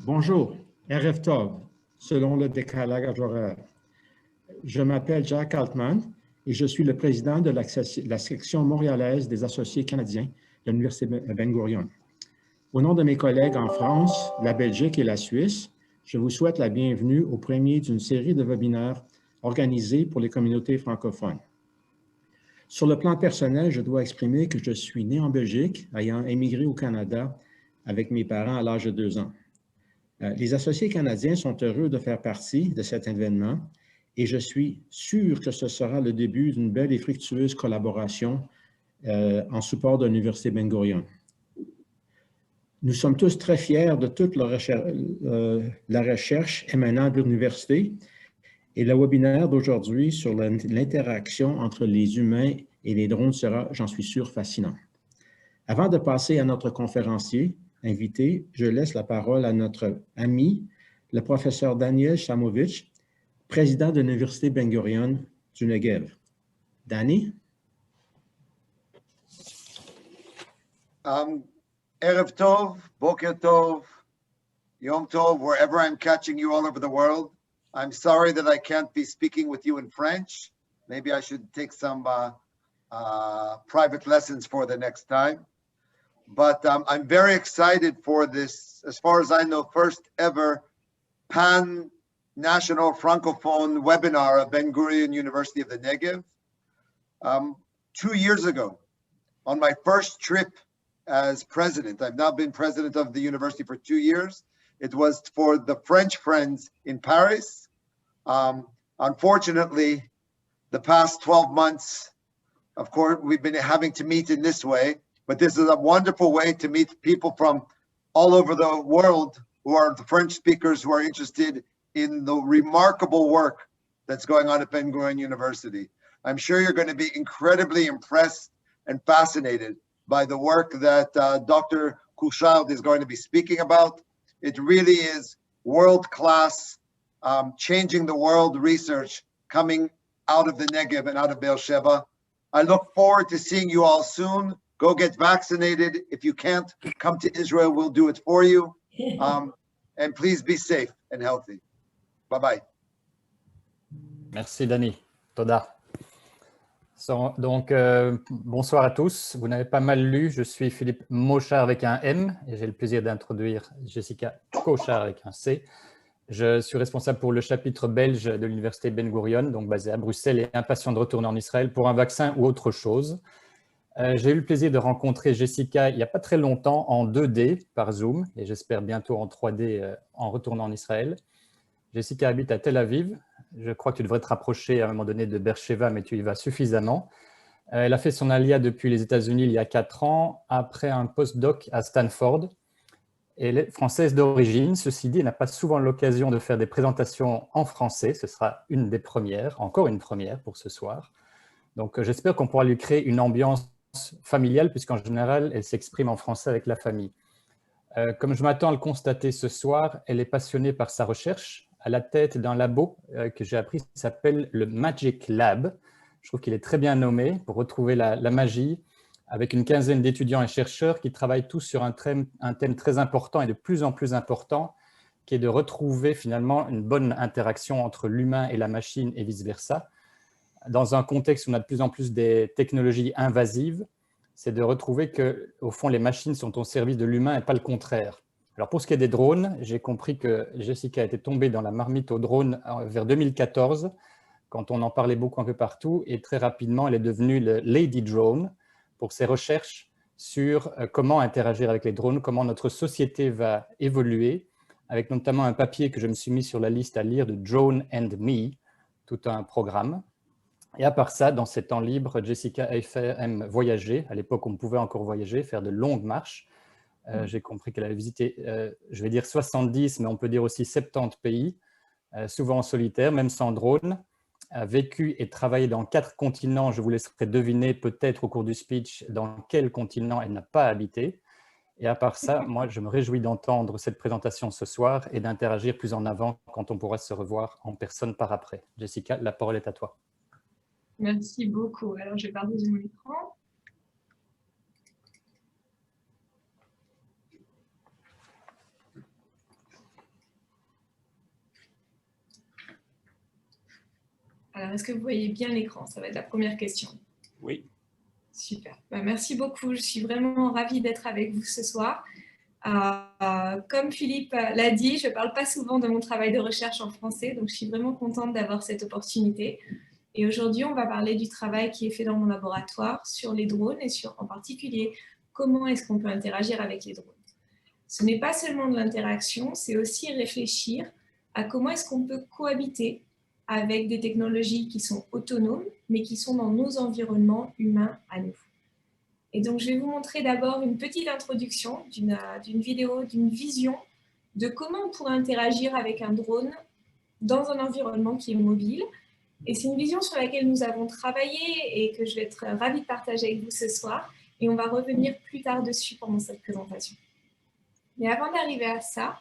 Bonjour, Erev Tov, selon le décalage horaire. Je m'appelle Jack Altman et je suis le président de la section montréalaise des associés canadiens de l'Université Ben Gurion. Au nom de mes collègues en France, la Belgique et la Suisse, je vous souhaite la bienvenue au premier d'une série de webinaires organisés pour les communautés francophones. Sur le plan personnel, je dois exprimer que je suis né en Belgique, ayant émigré au Canada avec mes parents à l'âge de 2 ans. Les associés canadiens sont heureux de faire partie de cet événement et je suis sûr que ce sera le début d'une belle et fructueuse collaboration en support de l'Université Ben Gurion. Nous sommes tous très fiers de toute la recherche émanant de l'université et le webinaire d'aujourd'hui sur l'interaction entre les humains et les drones sera, j'en suis sûr, fascinant. Avant de passer à notre conférencier invité, je laisse la parole à notre ami, le professeur Daniel Chamovitch, président de l'Université Ben Gurion du Negev. Danny? Erev Tov, Boker Tov, Yom Tov, wherever I'm catching you all over the world. I'm sorry that I can't be speaking with you in French. Maybe I should take some private lessons for the next time. But I'm very excited for this, as far as I know, first ever pan-national Francophone webinar at Ben Gurion University of the Negev. 2 years ago, on my first trip as president, I've now been president of the university for 2 years. It was for the French Friends in Paris. Unfortunately, the past 12 months, of course, we've been having to meet in this way, but this is a wonderful way to meet people from all over the world who are the French speakers who are interested in the remarkable work that's going on at Ben Gurion University. I'm sure you're going to be incredibly impressed and fascinated by the work that Dr. Kuchard is going to be speaking about. It really is world-class, changing the world research coming out of the Negev and out of Beersheba. I look forward to seeing you all soon. Go get vaccinated. If you can't come to Israel, we'll do it for you. And please be safe and healthy. Bye-bye. Merci, Danny. Toda. Donc, bonsoir à tous. Vous n'avez pas mal lu. Je suis Philippe Mochard avec un M et j'ai le plaisir d'introduire Jessica Kochard avec un C. Je suis responsable pour le chapitre belge de l'Université Ben Gurion, donc basé à Bruxelles et impatient de retourner en Israël pour un vaccin ou autre chose. J'ai eu le plaisir de rencontrer Jessica il n'y a pas très longtemps en 2D par Zoom et j'espère bientôt en 3D en retournant en Israël. Jessica habite à Tel Aviv. Je crois que tu devrais te rapprocher à un moment donné de Beersheba, mais tu y vas suffisamment. Elle a fait son alia depuis les États-Unis il y a 4 ans, après un postdoc à Stanford. Elle est française d'origine. Ceci dit, elle n'a pas souvent l'occasion de faire des présentations en français. Ce sera une des premières, encore une première pour ce soir. Donc, j'espère qu'on pourra lui créer une ambiance familiale, puisqu'en général, elle s'exprime en français avec la famille. Comme je m'attends à le constater ce soir, elle est passionnée par sa recherche à la tête d'un labo que j'ai appris qui s'appelle le Magic Lab. Je trouve qu'il est très bien nommé pour retrouver la magie, avec une quinzaine d'étudiants et chercheurs qui travaillent tous sur un thème très important et de plus en plus important, qui est de retrouver finalement une bonne interaction entre l'humain et la machine et vice-versa. Dans un contexte où on a de plus en plus des technologies invasives, c'est de retrouver que, au fond, les machines sont au service de l'humain et pas le contraire. Alors, pour ce qui est des drones, j'ai compris que Jessica était tombée dans la marmite aux drones vers 2014, quand on en parlait beaucoup un peu partout, et très rapidement, elle est devenue le Lady Drone pour ses recherches sur comment interagir avec les drones, comment notre société va évoluer, avec notamment un papier que je me suis mis sur la liste à lire de Drone and Me, tout un programme. Et à part ça, dans ses temps libres, Jessica aime voyager. À l'époque, on pouvait encore voyager, faire de longues marches. J'ai compris qu'elle avait visité, je vais dire 70, mais on peut dire aussi 70 pays, souvent en solitaire, même sans drone. A vécu et travaillé dans 4 continents. Je vous laisserai deviner peut-être au cours du speech dans quel continent elle n'a pas habité. Et à part ça, moi, je me réjouis d'entendre cette présentation ce soir et d'interagir plus en avant quand on pourra se revoir en personne par après. Jessica, la parole est à toi. Merci beaucoup. Alors, je vais partager mon écran. est-ce que vous voyez bien l'écran? Ça va être la première question. Oui. Super. Merci beaucoup. Je suis vraiment ravie d'être avec vous ce soir. Comme Philippe l'a dit, je ne parle pas souvent de mon travail de recherche en français, donc je suis vraiment contente d'avoir cette opportunité. Et aujourd'hui, on va parler du travail qui est fait dans mon laboratoire sur les drones et sur, en particulier, comment est-ce qu'on peut interagir avec les drones. Ce n'est pas seulement de l'interaction, c'est aussi réfléchir à comment est-ce qu'on peut cohabiter avec des technologies qui sont autonomes, mais qui sont dans nos environnements humains à nous. Et donc, je vais vous montrer d'abord une petite introduction d'une vidéo, d'une vision de comment on pourrait interagir avec un drone dans un environnement qui est mobile. Et c'est une vision sur laquelle nous avons travaillé et que je vais être ravie de partager avec vous ce soir. Et on va revenir plus tard dessus pendant cette présentation. Mais avant d'arriver à ça,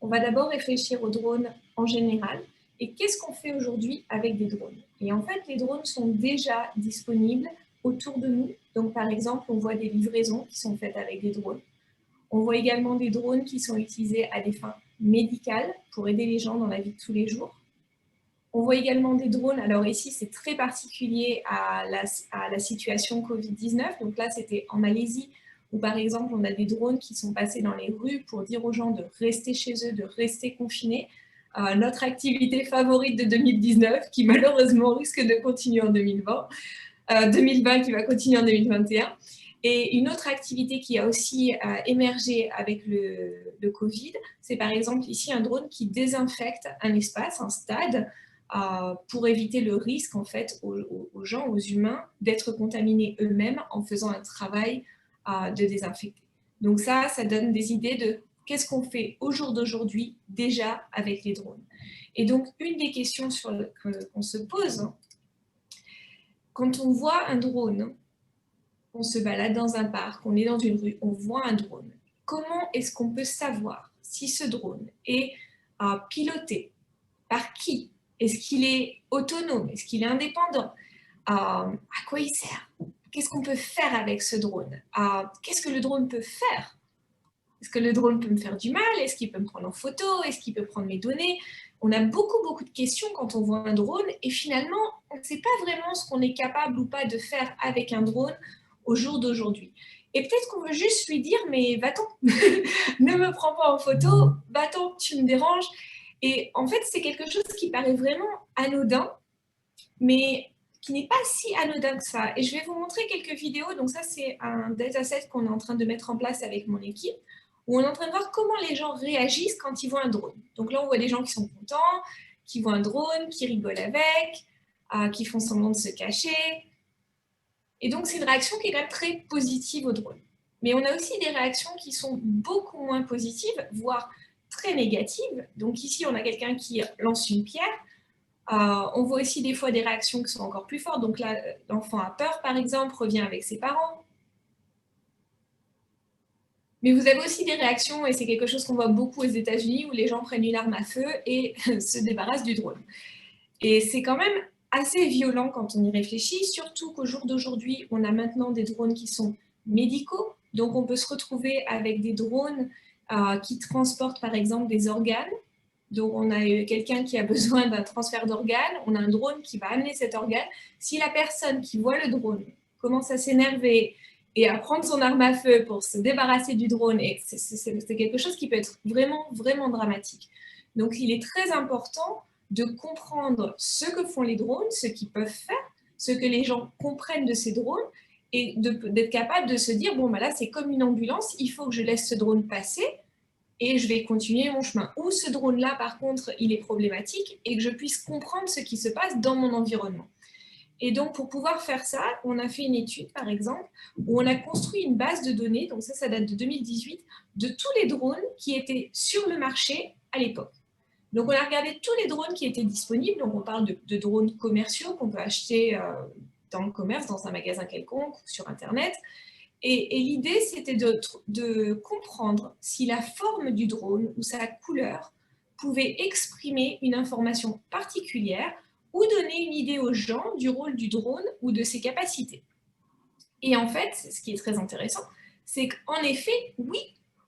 on va d'abord réfléchir aux drones en général. Et qu'est-ce qu'on fait aujourd'hui avec des drones? Et en fait, les drones sont déjà disponibles autour de nous. Donc, par exemple, on voit des livraisons qui sont faites avec des drones. On voit également des drones qui sont utilisés à des fins médicales pour aider les gens dans la vie de tous les jours. On voit également des drones, alors ici c'est très particulier à la situation Covid-19, donc là c'était en Malaisie où par exemple on a des drones qui sont passés dans les rues pour dire aux gens de rester chez eux, de rester confinés. Notre activité favorite de 2019 qui malheureusement risque de continuer en 2020 qui va continuer en 2021. Et une autre activité qui a aussi émergé avec le Covid, c'est par exemple ici un drone qui désinfecte un espace, un stade, pour éviter le risque en fait aux gens, aux humains, d'être contaminés eux-mêmes en faisant un travail de désinfecter. Donc ça donne des idées de qu'est-ce qu'on fait au jour d'aujourd'hui déjà avec les drones. Et donc une des questions qu'on se pose, quand on voit un drone, on se balade dans un parc, on est dans une rue, on voit un drone. Comment est-ce qu'on peut savoir si ce drone est piloté par qui? Est-ce qu'il est autonome? Est-ce qu'il est indépendant? À quoi il sert? Qu'est-ce qu'on peut faire avec ce drone? Qu'est-ce que le drone peut faire? Est-ce que le drone peut me faire du mal? Est-ce qu'il peut me prendre en photo? Est-ce qu'il peut prendre mes données? On a beaucoup de questions quand on voit un drone et finalement, on ne sait pas vraiment ce qu'on est capable ou pas de faire avec un drone au jour d'aujourd'hui. Et peut-être qu'on veut juste lui dire, mais va-t'en, ne me prends pas en photo, va-t'en, tu me déranges. Et en fait, c'est quelque chose qui paraît vraiment anodin, mais qui n'est pas si anodin que ça. Et je vais vous montrer quelques vidéos. Donc ça, c'est un dataset qu'on est en train de mettre en place avec mon équipe, où on est en train de voir comment les gens réagissent quand ils voient un drone. Donc là, on voit des gens qui sont contents, qui voient un drone, qui rigolent avec, qui font semblant de se cacher. Et donc, c'est une réaction qui est quand même très positive au drone. Mais on a aussi des réactions qui sont beaucoup moins positives, voire très négatives. Donc ici, on a quelqu'un qui lance une pierre. On voit aussi des fois des réactions qui sont encore plus fortes. Donc là, l'enfant a peur, par exemple, revient avec ses parents. Mais vous avez aussi des réactions, et c'est quelque chose qu'on voit beaucoup aux États-Unis, où les gens prennent une arme à feu et se débarrassent du drone. Et c'est quand même assez violent quand on y réfléchit, surtout qu'au jour d'aujourd'hui, on a maintenant des drones qui sont médicaux. Donc, on peut se retrouver avec des drones qui transportent, par exemple, des organes. Donc, on a quelqu'un qui a besoin d'un transfert d'organes. On a un drone qui va amener cet organe. Si la personne qui voit le drone commence à s'énerver et à prendre son arme à feu pour se débarrasser du drone, c'est quelque chose qui peut être vraiment dramatique. Donc, il est très important de comprendre ce que font les drones, ce qu'ils peuvent faire, ce que les gens comprennent de ces drones et d'être capable de se dire, bon, bah là, c'est comme une ambulance, il faut que je laisse ce drone passer et je vais continuer mon chemin. Ou ce drone-là, par contre, il est problématique et que je puisse comprendre ce qui se passe dans mon environnement. Et donc, pour pouvoir faire ça, on a fait une étude, par exemple, où on a construit une base de données, donc ça date de 2018, de tous les drones qui étaient sur le marché à l'époque. Donc, on a regardé tous les drones qui étaient disponibles. Donc, on parle de drones commerciaux qu'on peut acheter dans le commerce, dans un magasin quelconque, sur Internet. Et l'idée, c'était de comprendre si la forme du drone ou sa couleur pouvait exprimer une information particulière ou donner une idée aux gens du rôle du drone ou de ses capacités. Et en fait, ce qui est très intéressant, c'est qu'en effet, oui,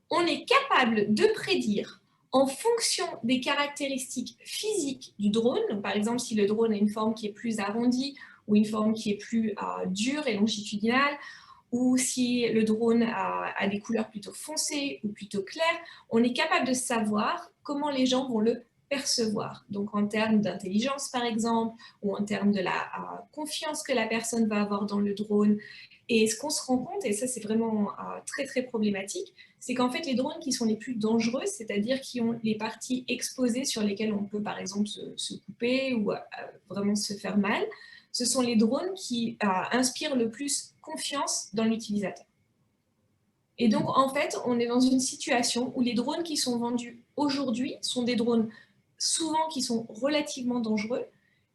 on est capable de prédire en fonction des caractéristiques physiques du drone, donc par exemple si le drone a une forme qui est plus arrondie ou une forme qui est plus dure et longitudinale, ou si le drone a des couleurs plutôt foncées ou plutôt claires, on est capable de savoir comment les gens vont le percevoir. Donc en termes d'intelligence par exemple, ou en termes de la confiance que la personne va avoir dans le drone. Et ce qu'on se rend compte, et ça c'est vraiment très très problématique, c'est qu'en fait les drones qui sont les plus dangereux, c'est-à-dire qui ont les parties exposées sur lesquelles on peut par exemple se couper ou vraiment se faire mal, ce sont les drones qui inspirent le plus confiance dans l'utilisateur. Et donc, en fait, on est dans une situation où les drones qui sont vendus aujourd'hui sont des drones souvent qui sont relativement dangereux.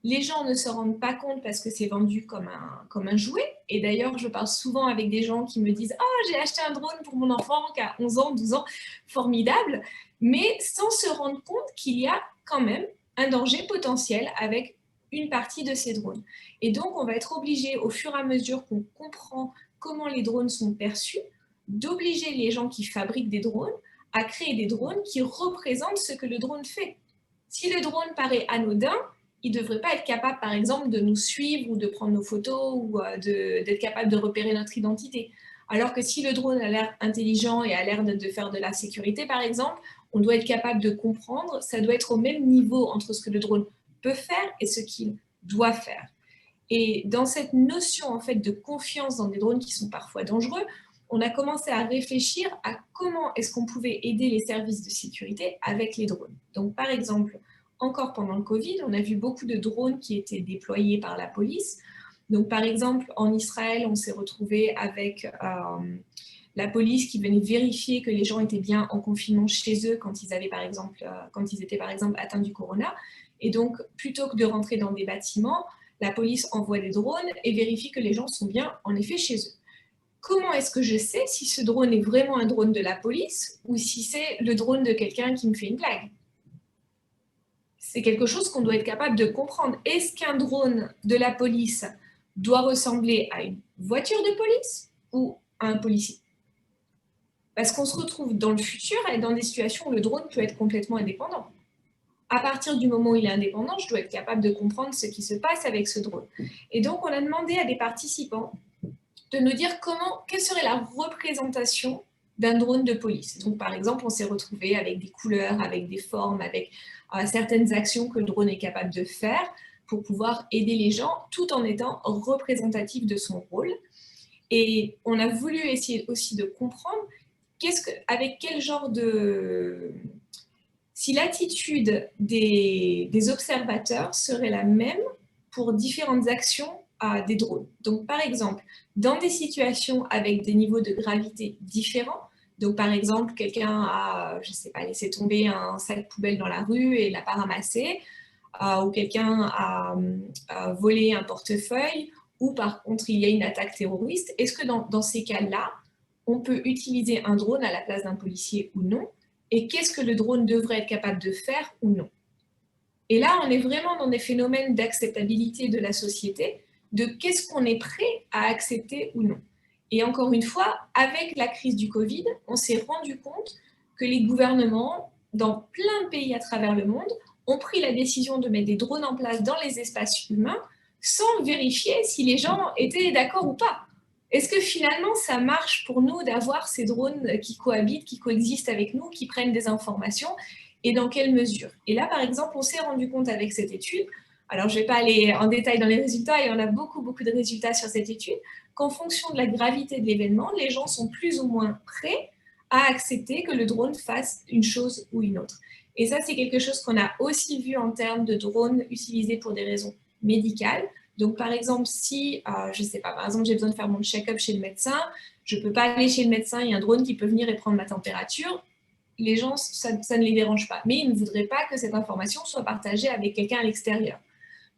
Les gens ne se rendent pas compte parce que c'est vendu comme un jouet. Et d'ailleurs, je parle souvent avec des gens qui me disent « Oh, j'ai acheté un drone pour mon enfant qui a 11 ans, 12 ans, formidable !» Mais sans se rendre compte qu'il y a quand même un danger potentiel avec une partie de ces drones. Et donc, on va être obligé, au fur et à mesure qu'on comprend comment les drones sont perçus, d'obliger les gens qui fabriquent des drones à créer des drones qui représentent ce que le drone fait. Si le drone paraît anodin, il ne devrait pas être capable, par exemple, de nous suivre ou de prendre nos photos ou d'être capable de repérer notre identité. Alors que si le drone a l'air intelligent et a l'air de faire de la sécurité, par exemple, on doit être capable de comprendre, ça doit être au même niveau entre ce que le drone peut faire et ce qu'il doit faire. Et dans cette notion en fait de confiance dans des drones qui sont parfois dangereux, on a commencé à réfléchir à comment est-ce qu'on pouvait aider les services de sécurité avec les drones. Donc par exemple, encore pendant le Covid, on a vu beaucoup de drones qui étaient déployés par la police. Donc par exemple, en Israël, on s'est retrouvé avec la police qui venait vérifier que les gens étaient bien en confinement chez eux quand ils avaient quand ils étaient par exemple atteints du corona. Et donc, plutôt que de rentrer dans des bâtiments, la police envoie des drones et vérifie que les gens sont bien, en effet, chez eux. Comment est-ce que je sais si ce drone est vraiment un drone de la police ou si c'est le drone de quelqu'un qui me fait une blague? C'est quelque chose qu'on doit être capable de comprendre. Est-ce qu'un drone de la police doit ressembler à une voiture de police ou à un policier? Parce qu'on se retrouve dans le futur et dans des situations où le drone peut être complètement indépendant. À partir du moment où il est indépendant, je dois être capable de comprendre ce qui se passe avec ce drone. Et donc, on a demandé à des participants de nous dire quelle serait la représentation d'un drone de police. Donc, par exemple, on s'est retrouvé avec des couleurs, avec des formes, avec certaines actions que le drone est capable de faire pour pouvoir aider les gens tout en étant représentatif de son rôle. Et on a voulu essayer aussi de comprendre avec quel genre de... Si l'attitude des observateurs serait la même pour différentes actions des drones. Donc, par exemple, dans des situations avec des niveaux de gravité différents, donc par exemple, quelqu'un a, je ne sais pas, laissé tomber un sac poubelle dans la rue et ne l'a pas ramassé, ou quelqu'un a volé un portefeuille, ou par contre, il y a une attaque terroriste, est-ce que dans ces cas-là, on peut utiliser un drone à la place d'un policier ou non? Et qu'est-ce que le drone devrait être capable de faire ou non? Et là, on est vraiment dans des phénomènes d'acceptabilité de la société, de qu'est-ce qu'on est prêt à accepter ou non. Et encore une fois, avec la crise du Covid, on s'est rendu compte que les gouvernements, dans plein de pays à travers le monde, ont pris la décision de mettre des drones en place dans les espaces humains sans vérifier si les gens étaient d'accord ou pas. Est-ce que finalement, ça marche pour nous d'avoir ces drones qui cohabitent, qui coexistent avec nous, qui prennent des informations, et dans quelle mesure? Et là, par exemple, on s'est rendu compte avec cette étude, alors je ne vais pas aller en détail dans les résultats, et on a beaucoup de résultats sur cette étude, qu'en fonction de la gravité de l'événement, les gens sont plus ou moins prêts à accepter que le drone fasse une chose ou une autre. Et ça, c'est quelque chose qu'on a aussi vu en termes de drones utilisés pour des raisons médicales. Donc, par exemple, si, je ne sais pas, par exemple, j'ai besoin de faire mon check-up chez le médecin, je ne peux pas aller chez le médecin, il y a un drone qui peut venir et prendre ma température, les gens, ça ne les dérange pas. Mais ils ne voudraient pas que cette information soit partagée avec quelqu'un à l'extérieur.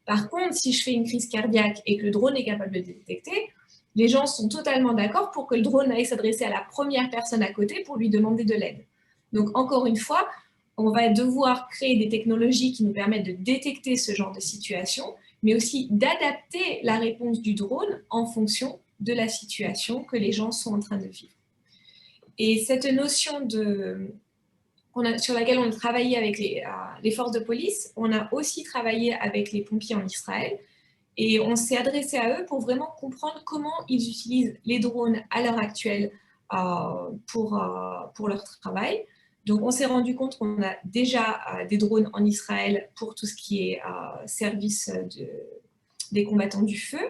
Par contre, si je fais une crise cardiaque et que le drone est capable de le détecter, les gens sont totalement d'accord pour que le drone aille s'adresser à la première personne à côté pour lui demander de l'aide. Donc, encore une fois, on va devoir créer des technologies qui nous permettent de détecter ce genre de situation, mais aussi d'adapter la réponse du drone en fonction de la situation que les gens sont en train de vivre. Et cette notion sur laquelle on a travaillé avec les forces de police. On a aussi travaillé avec les pompiers en Israël et on s'est adressé à eux pour vraiment comprendre comment ils utilisent les drones à l'heure actuelle pour leur travail. Donc, on s'est rendu compte qu'on a déjà des drones en Israël pour tout ce qui est service des combattants du feu.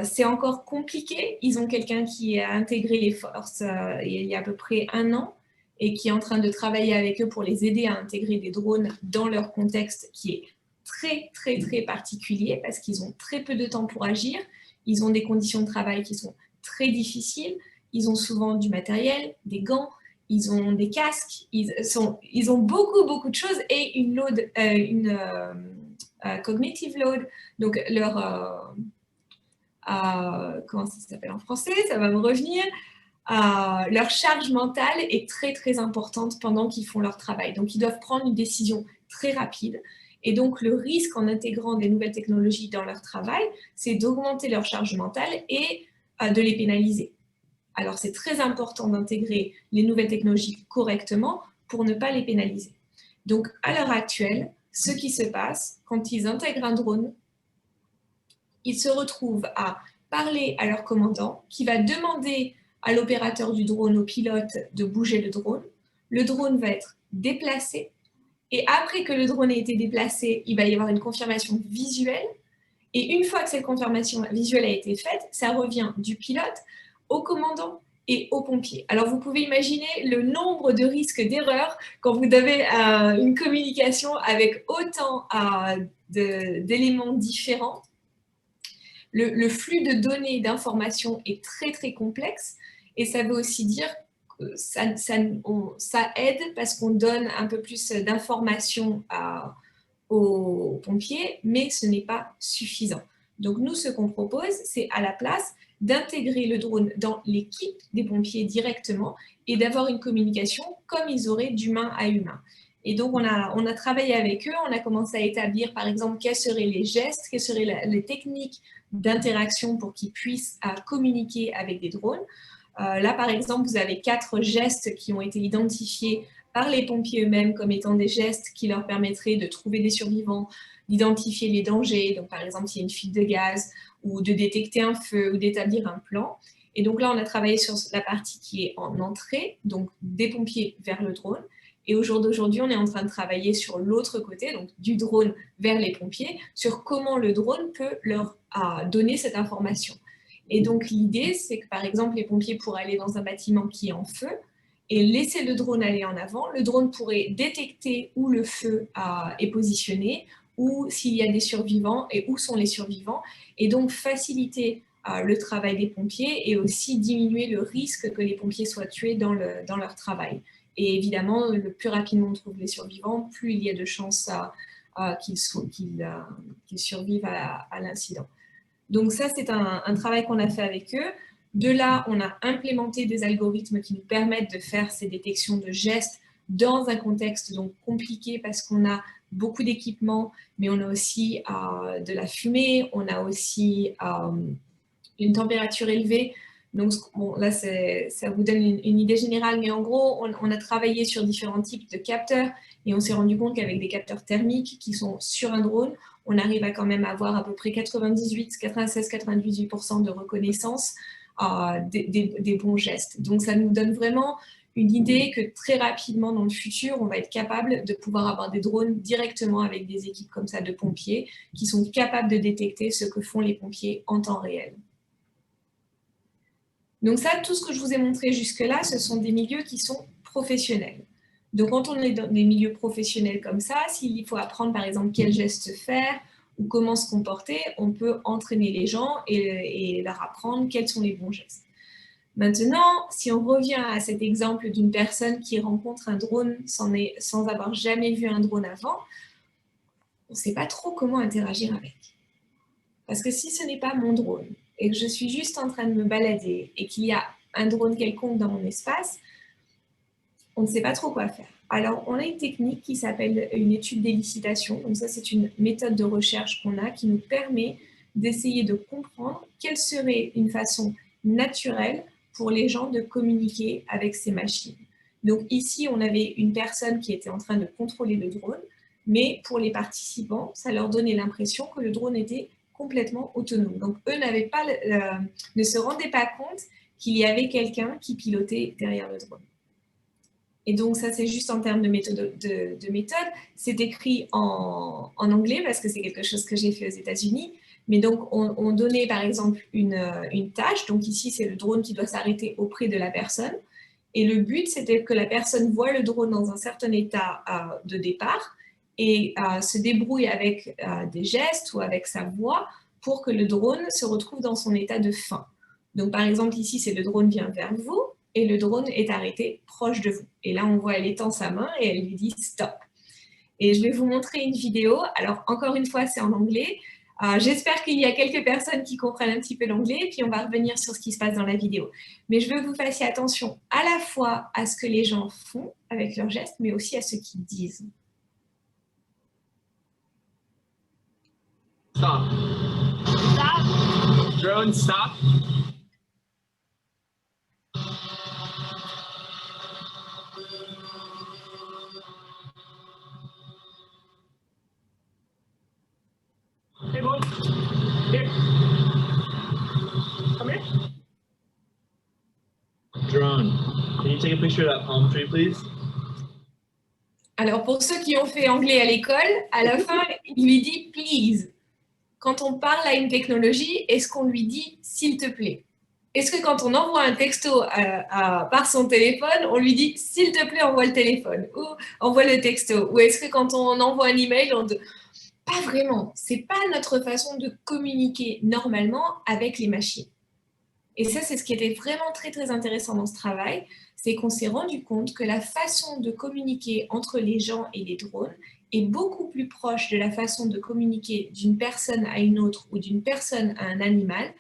C'est encore compliqué. Ils ont quelqu'un qui a intégré les forces il y a à peu près 1 an et qui est en train de travailler avec eux pour les aider à intégrer des drones dans leur contexte qui est très, très, très particulier parce qu'ils ont très peu de temps pour agir. Ils ont des conditions de travail qui sont très difficiles. Ils ont souvent du matériel, des gants, ils ont des casques, ils ont beaucoup, beaucoup de choses et une cognitive load, donc leur... comment ça s'appelle en français, ça va me revenir. Leur charge mentale est très très importante pendant qu'ils font leur travail. Donc ils doivent prendre une décision très rapide. Et donc le risque en intégrant des nouvelles technologies dans leur travail, c'est d'augmenter leur charge mentale et de les pénaliser. Alors c'est très important d'intégrer les nouvelles technologies correctement pour ne pas les pénaliser. Donc à l'heure actuelle, ce qui se passe quand ils intègrent un drone, ils se retrouvent à parler à leur commandant qui va demander à l'opérateur du drone, au pilote, de bouger le drone. Le drone va être déplacé et après que le drone ait été déplacé, il va y avoir une confirmation visuelle et une fois que cette confirmation visuelle a été faite, ça revient du pilote au commandant et aux pompiers. Alors vous pouvez imaginer le nombre de risques d'erreur quand vous avez une communication avec autant d'éléments différents. Le flux de données et d'informations est très très complexe et ça veut aussi dire que ça aide parce qu'on donne un peu plus d'informations aux pompiers, mais ce n'est pas suffisant. Donc nous, ce qu'on propose, c'est à la place d'intégrer le drone dans l'équipe des pompiers directement et d'avoir une communication comme ils auraient d'humain à humain. Et donc, on a travaillé avec eux, on a commencé à établir, par exemple, quels seraient les gestes, quelles seraient les techniques d'interaction pour qu'ils puissent communiquer avec des drones. Là, par exemple, vous avez 4 gestes qui ont été identifiés par les pompiers eux-mêmes comme étant des gestes qui leur permettraient de trouver des survivants, d'identifier les dangers, donc par exemple s'il y a une fuite de gaz, ou de détecter un feu, ou d'établir un plan. Et donc là, on a travaillé sur la partie qui est en entrée, donc des pompiers vers le drone. Et au jour d'aujourd'hui, on est en train de travailler sur l'autre côté, donc du drone vers les pompiers, sur comment le drone peut leur donner cette information. Et donc l'idée, c'est que par exemple, les pompiers pourraient aller dans un bâtiment qui est en feu et laisser le drone aller en avant. Le drone pourrait détecter où le feu est positionné, ou s'il y a des survivants et où sont les survivants, et donc faciliter le travail des pompiers et aussi diminuer le risque que les pompiers soient tués dans leur travail. Et évidemment, le plus rapidement on trouve les survivants, plus il y a de chances qu'ils survivent à l'incident. Donc ça, c'est un travail qu'on a fait avec eux. De là, on a implémenté des algorithmes qui nous permettent de faire ces détections de gestes dans un contexte donc compliqué parce qu'on a beaucoup d'équipements, mais on a aussi de la fumée, on a aussi une température élevée. Donc bon, là, ça vous donne une idée générale, mais en gros, on a travaillé sur différents types de capteurs et on s'est rendu compte qu'avec des capteurs thermiques qui sont sur un drone, on arrive à quand même avoir à peu près 96-98% de reconnaissance des bons gestes. Donc ça nous donne vraiment une idée que très rapidement dans le futur, on va être capable de pouvoir avoir des drones directement avec des équipes comme ça de pompiers qui sont capables de détecter ce que font les pompiers en temps réel. Donc ça, tout ce que je vous ai montré jusque-là, ce sont des milieux qui sont professionnels. Donc quand on est dans des milieux professionnels comme ça, s'il faut apprendre par exemple quel geste faire ou comment se comporter, on peut entraîner les gens et leur apprendre quels sont les bons gestes. Maintenant, si on revient à cet exemple d'une personne qui rencontre un drone sans avoir jamais vu un drone avant, on ne sait pas trop comment interagir avec. Parce que si ce n'est pas mon drone et que je suis juste en train de me balader et qu'il y a un drone quelconque dans mon espace, on ne sait pas trop quoi faire. Alors, on a une technique qui s'appelle une étude d'élicitation. Donc ça, c'est une méthode de recherche qu'on a qui nous permet d'essayer de comprendre quelle serait une façon naturelle pour les gens de communiquer avec ces machines. Donc ici, on avait une personne qui était en train de contrôler le drone, mais pour les participants, ça leur donnait l'impression que le drone était complètement autonome. Donc eux ne se rendaient pas compte qu'il y avait quelqu'un qui pilotait derrière le drone. Et donc ça, c'est juste en termes de méthode. C'est écrit en anglais parce que c'est quelque chose que j'ai fait aux États-Unis. Mais donc, on donnait par exemple une tâche. Donc ici, c'est le drone qui doit s'arrêter auprès de la personne. Et le but, c'était que la personne voit le drone dans un certain état de départ et se débrouille avec des gestes ou avec sa voix pour que le drone se retrouve dans son état de fin. Donc par exemple, ici, c'est le drone vient vers vous et le drone est arrêté proche de vous. Et là, on voit, elle étend sa main et elle lui dit « stop ». Et je vais vous montrer une vidéo. Alors, encore une fois, c'est en anglais. J'espère qu'il y a quelques personnes qui comprennent un petit peu l'anglais, puis on va revenir sur ce qui se passe dans la vidéo. Mais je veux que vous fassiez attention à la fois à ce que les gens font avec leurs gestes, mais aussi à ce qu'ils disent. Stop. Stop. Drone, stop. Hey, boy. Here. Come here. Drone, can you take a picture of that palm tree, please? Alors, pour ceux qui ont fait anglais à l'école, à la fin, il lui dit « please ». Quand on parle à une technologie, est-ce qu'on lui dit « s'il te plaît » ? Est-ce que quand on envoie un texto par son téléphone, on lui dit « s'il te plaît, envoie le téléphone » ou « envoie le texto » ? Ou est-ce que quand on envoie un email, on dit « pas vraiment ». Ce n'est pas notre façon de communiquer normalement avec les machines. Et ça, c'est ce qui était vraiment très, très intéressant dans ce travail, c'est qu'on s'est rendu compte que la façon de communiquer entre les gens et les drones est beaucoup plus proche de la façon de communiquer d'une personne à une autre ou d'une personne à un animal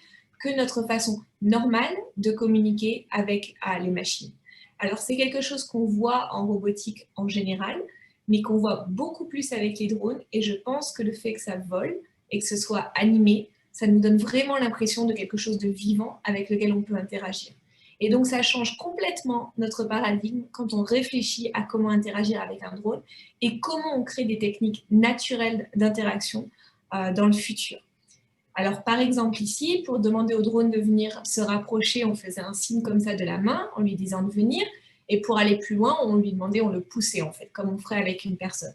que notre façon normale de communiquer avec les machines. Alors, c'est quelque chose qu'on voit en robotique en général, mais qu'on voit beaucoup plus avec les drones, et je pense que le fait que ça vole et que ce soit animé, ça nous donne vraiment l'impression de quelque chose de vivant avec lequel on peut interagir. Et donc, ça change complètement notre paradigme quand on réfléchit à comment interagir avec un drone et comment on crée des techniques naturelles d'interaction dans le futur. Alors, par exemple, ici, pour demander au drone de venir se rapprocher, on faisait un signe comme ça de la main en lui disant de venir. Et pour aller plus loin, on lui demandait, on le poussait en fait, comme on ferait avec une personne.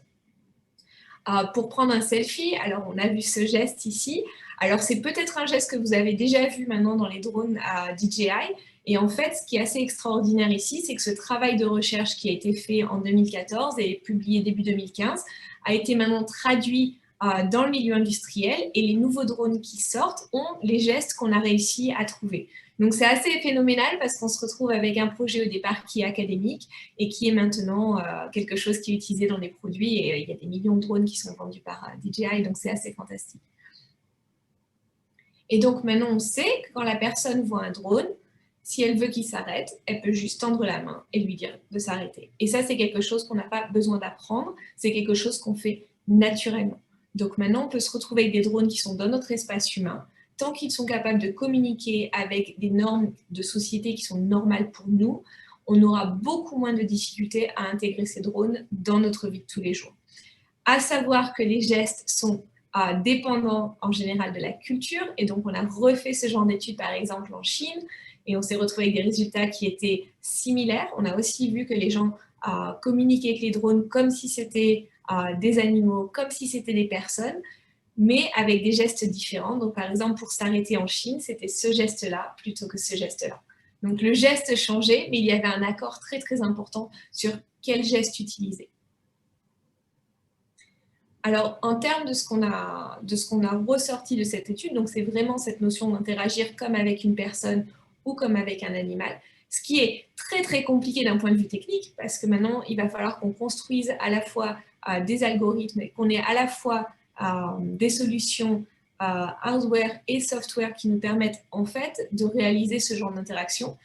Pour prendre un selfie, alors on a vu ce geste ici. Alors, c'est peut-être un geste que vous avez déjà vu maintenant dans les drones à DJI. Et en fait, ce qui est assez extraordinaire ici, c'est que ce travail de recherche qui a été fait en 2014 et publié début 2015 a été maintenant traduit dans le milieu industriel, et les nouveaux drones qui sortent ont les gestes qu'on a réussi à trouver. Donc, c'est assez phénoménal parce qu'on se retrouve avec un projet au départ qui est académique et qui est maintenant quelque chose qui est utilisé dans les produits, et il y a des millions de drones qui sont vendus par DJI, donc c'est assez fantastique. Et donc, maintenant, on sait que quand la personne voit un drone, si elle veut qu'il s'arrête, elle peut juste tendre la main et lui dire de s'arrêter. Et ça, c'est quelque chose qu'on n'a pas besoin d'apprendre, c'est quelque chose qu'on fait naturellement. Donc maintenant, on peut se retrouver avec des drones qui sont dans notre espace humain. Tant qu'ils sont capables de communiquer avec des normes de société qui sont normales pour nous, on aura beaucoup moins de difficultés à intégrer ces drones dans notre vie de tous les jours. À savoir que les gestes sont dépendants en général de la culture, et donc on a refait ce genre d'études par exemple en Chine, et on s'est retrouvé avec des résultats qui étaient similaires. On a aussi vu que les gens communiquaient avec les drones comme si c'était des animaux, comme si c'était des personnes, mais avec des gestes différents. Donc, par exemple, pour s'arrêter en Chine, c'était ce geste-là plutôt que ce geste-là. Donc, le geste changeait, mais il y avait un accord très, très important sur quel geste utiliser. Alors, en termes de ce qu'on a ressorti de cette étude, donc c'est vraiment cette notion d'interagir comme avec une personne ou comme avec un animal, ce qui est très, très compliqué d'un point de vue technique, parce que maintenant, il va falloir qu'on construise à la fois des algorithmes, qu'on ait à la fois des solutions hardware et software qui nous permettent en fait de réaliser ce genre d'interaction.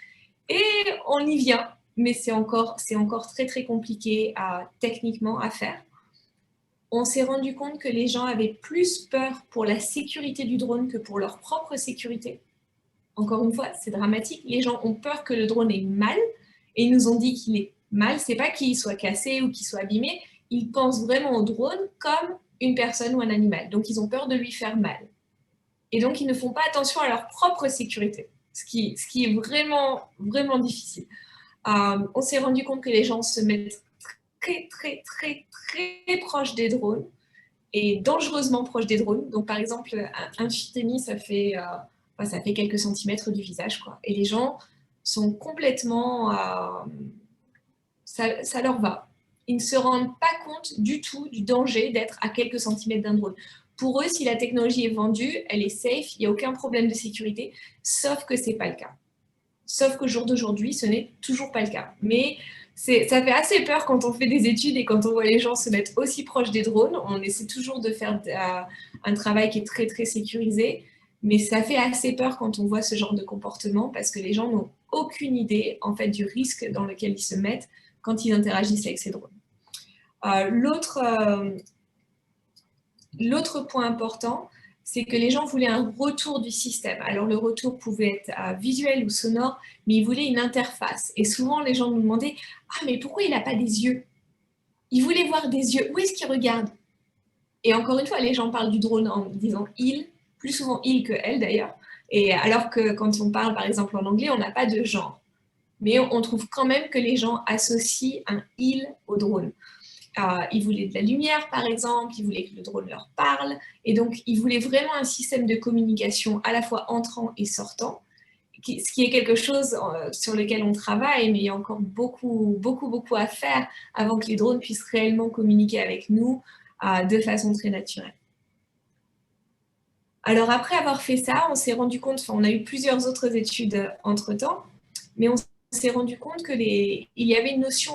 Et on y vient, mais c'est encore très, très compliqué techniquement à faire. On s'est rendu compte que les gens avaient plus peur pour la sécurité du drone que pour leur propre sécurité. Encore une fois, c'est dramatique. Les gens ont peur que le drone ait mal et ils nous ont dit qu'il est mal, c'est pas qu'il soit cassé ou qu'il soit abîmé, ils pensent vraiment au drone comme une personne ou un animal. Donc, ils ont peur de lui faire mal. Et donc, ils ne font pas attention à leur propre sécurité, ce qui est vraiment, vraiment difficile. On s'est rendu compte que les gens se mettent très, très, très, très proches des drones et dangereusement proches des drones. Donc, par exemple, un chitemi, ça fait quelques centimètres du visage, quoi. Et les gens sont complètement... ça leur va. Ils ne se rendent pas compte du tout du danger d'être à quelques centimètres d'un drone. Pour eux, si la technologie est vendue, elle est safe, il n'y a aucun problème de sécurité, sauf que ce n'est pas le cas. Sauf qu'au jour d'aujourd'hui, ce n'est toujours pas le cas. Mais ça fait assez peur quand on fait des études et quand on voit les gens se mettre aussi proches des drones. On essaie toujours de faire un travail qui est très, très sécurisé. Mais ça fait assez peur quand on voit ce genre de comportement parce que les gens n'ont aucune idée en fait, du risque dans lequel ils se mettent quand ils interagissent avec ces drones. L'autre point important, c'est que les gens voulaient un retour du système. Alors, le retour pouvait être visuel ou sonore, mais ils voulaient une interface. Et souvent, les gens nous demandaient « Ah, mais pourquoi il n'a pas des yeux ?» Ils voulaient voir des yeux. Où est-ce qu'il regarde? Et encore une fois, les gens parlent du drone en disant « il », plus souvent « il » que « elle » d'ailleurs. Et alors que quand on parle, par exemple, en anglais, on n'a pas de genre. Mais on trouve quand même que les gens associent un « il » au drone. Ils voulaient de la lumière, par exemple, ils voulaient que le drone leur parle, et donc ils voulaient vraiment un système de communication à la fois entrant et sortant, ce qui est quelque chose sur lequel on travaille, mais il y a encore beaucoup, beaucoup, beaucoup à faire avant que les drones puissent réellement communiquer avec nous de façon très naturelle. Alors après avoir fait ça, on s'est rendu compte, on a eu plusieurs autres études entre-temps, mais on s'est rendu compte qu'il y avait une notion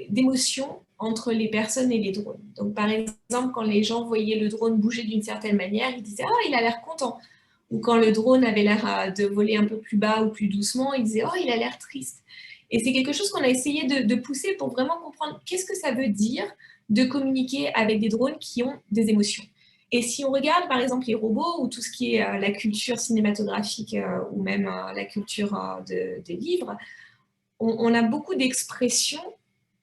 d'émotion entre les personnes et les drones. Donc, par exemple, quand les gens voyaient le drone bouger d'une certaine manière, ils disaient « Oh, il a l'air content ». Ou quand le drone avait l'air de voler un peu plus bas ou plus doucement, ils disaient « Oh, il a l'air triste ». Et c'est quelque chose qu'on a essayé de pousser pour vraiment comprendre qu'est-ce que ça veut dire de communiquer avec des drones qui ont des émotions. Et si on regarde, par exemple, les robots ou tout ce qui est la culture cinématographique ou même la culture des livres, on a beaucoup d'expressions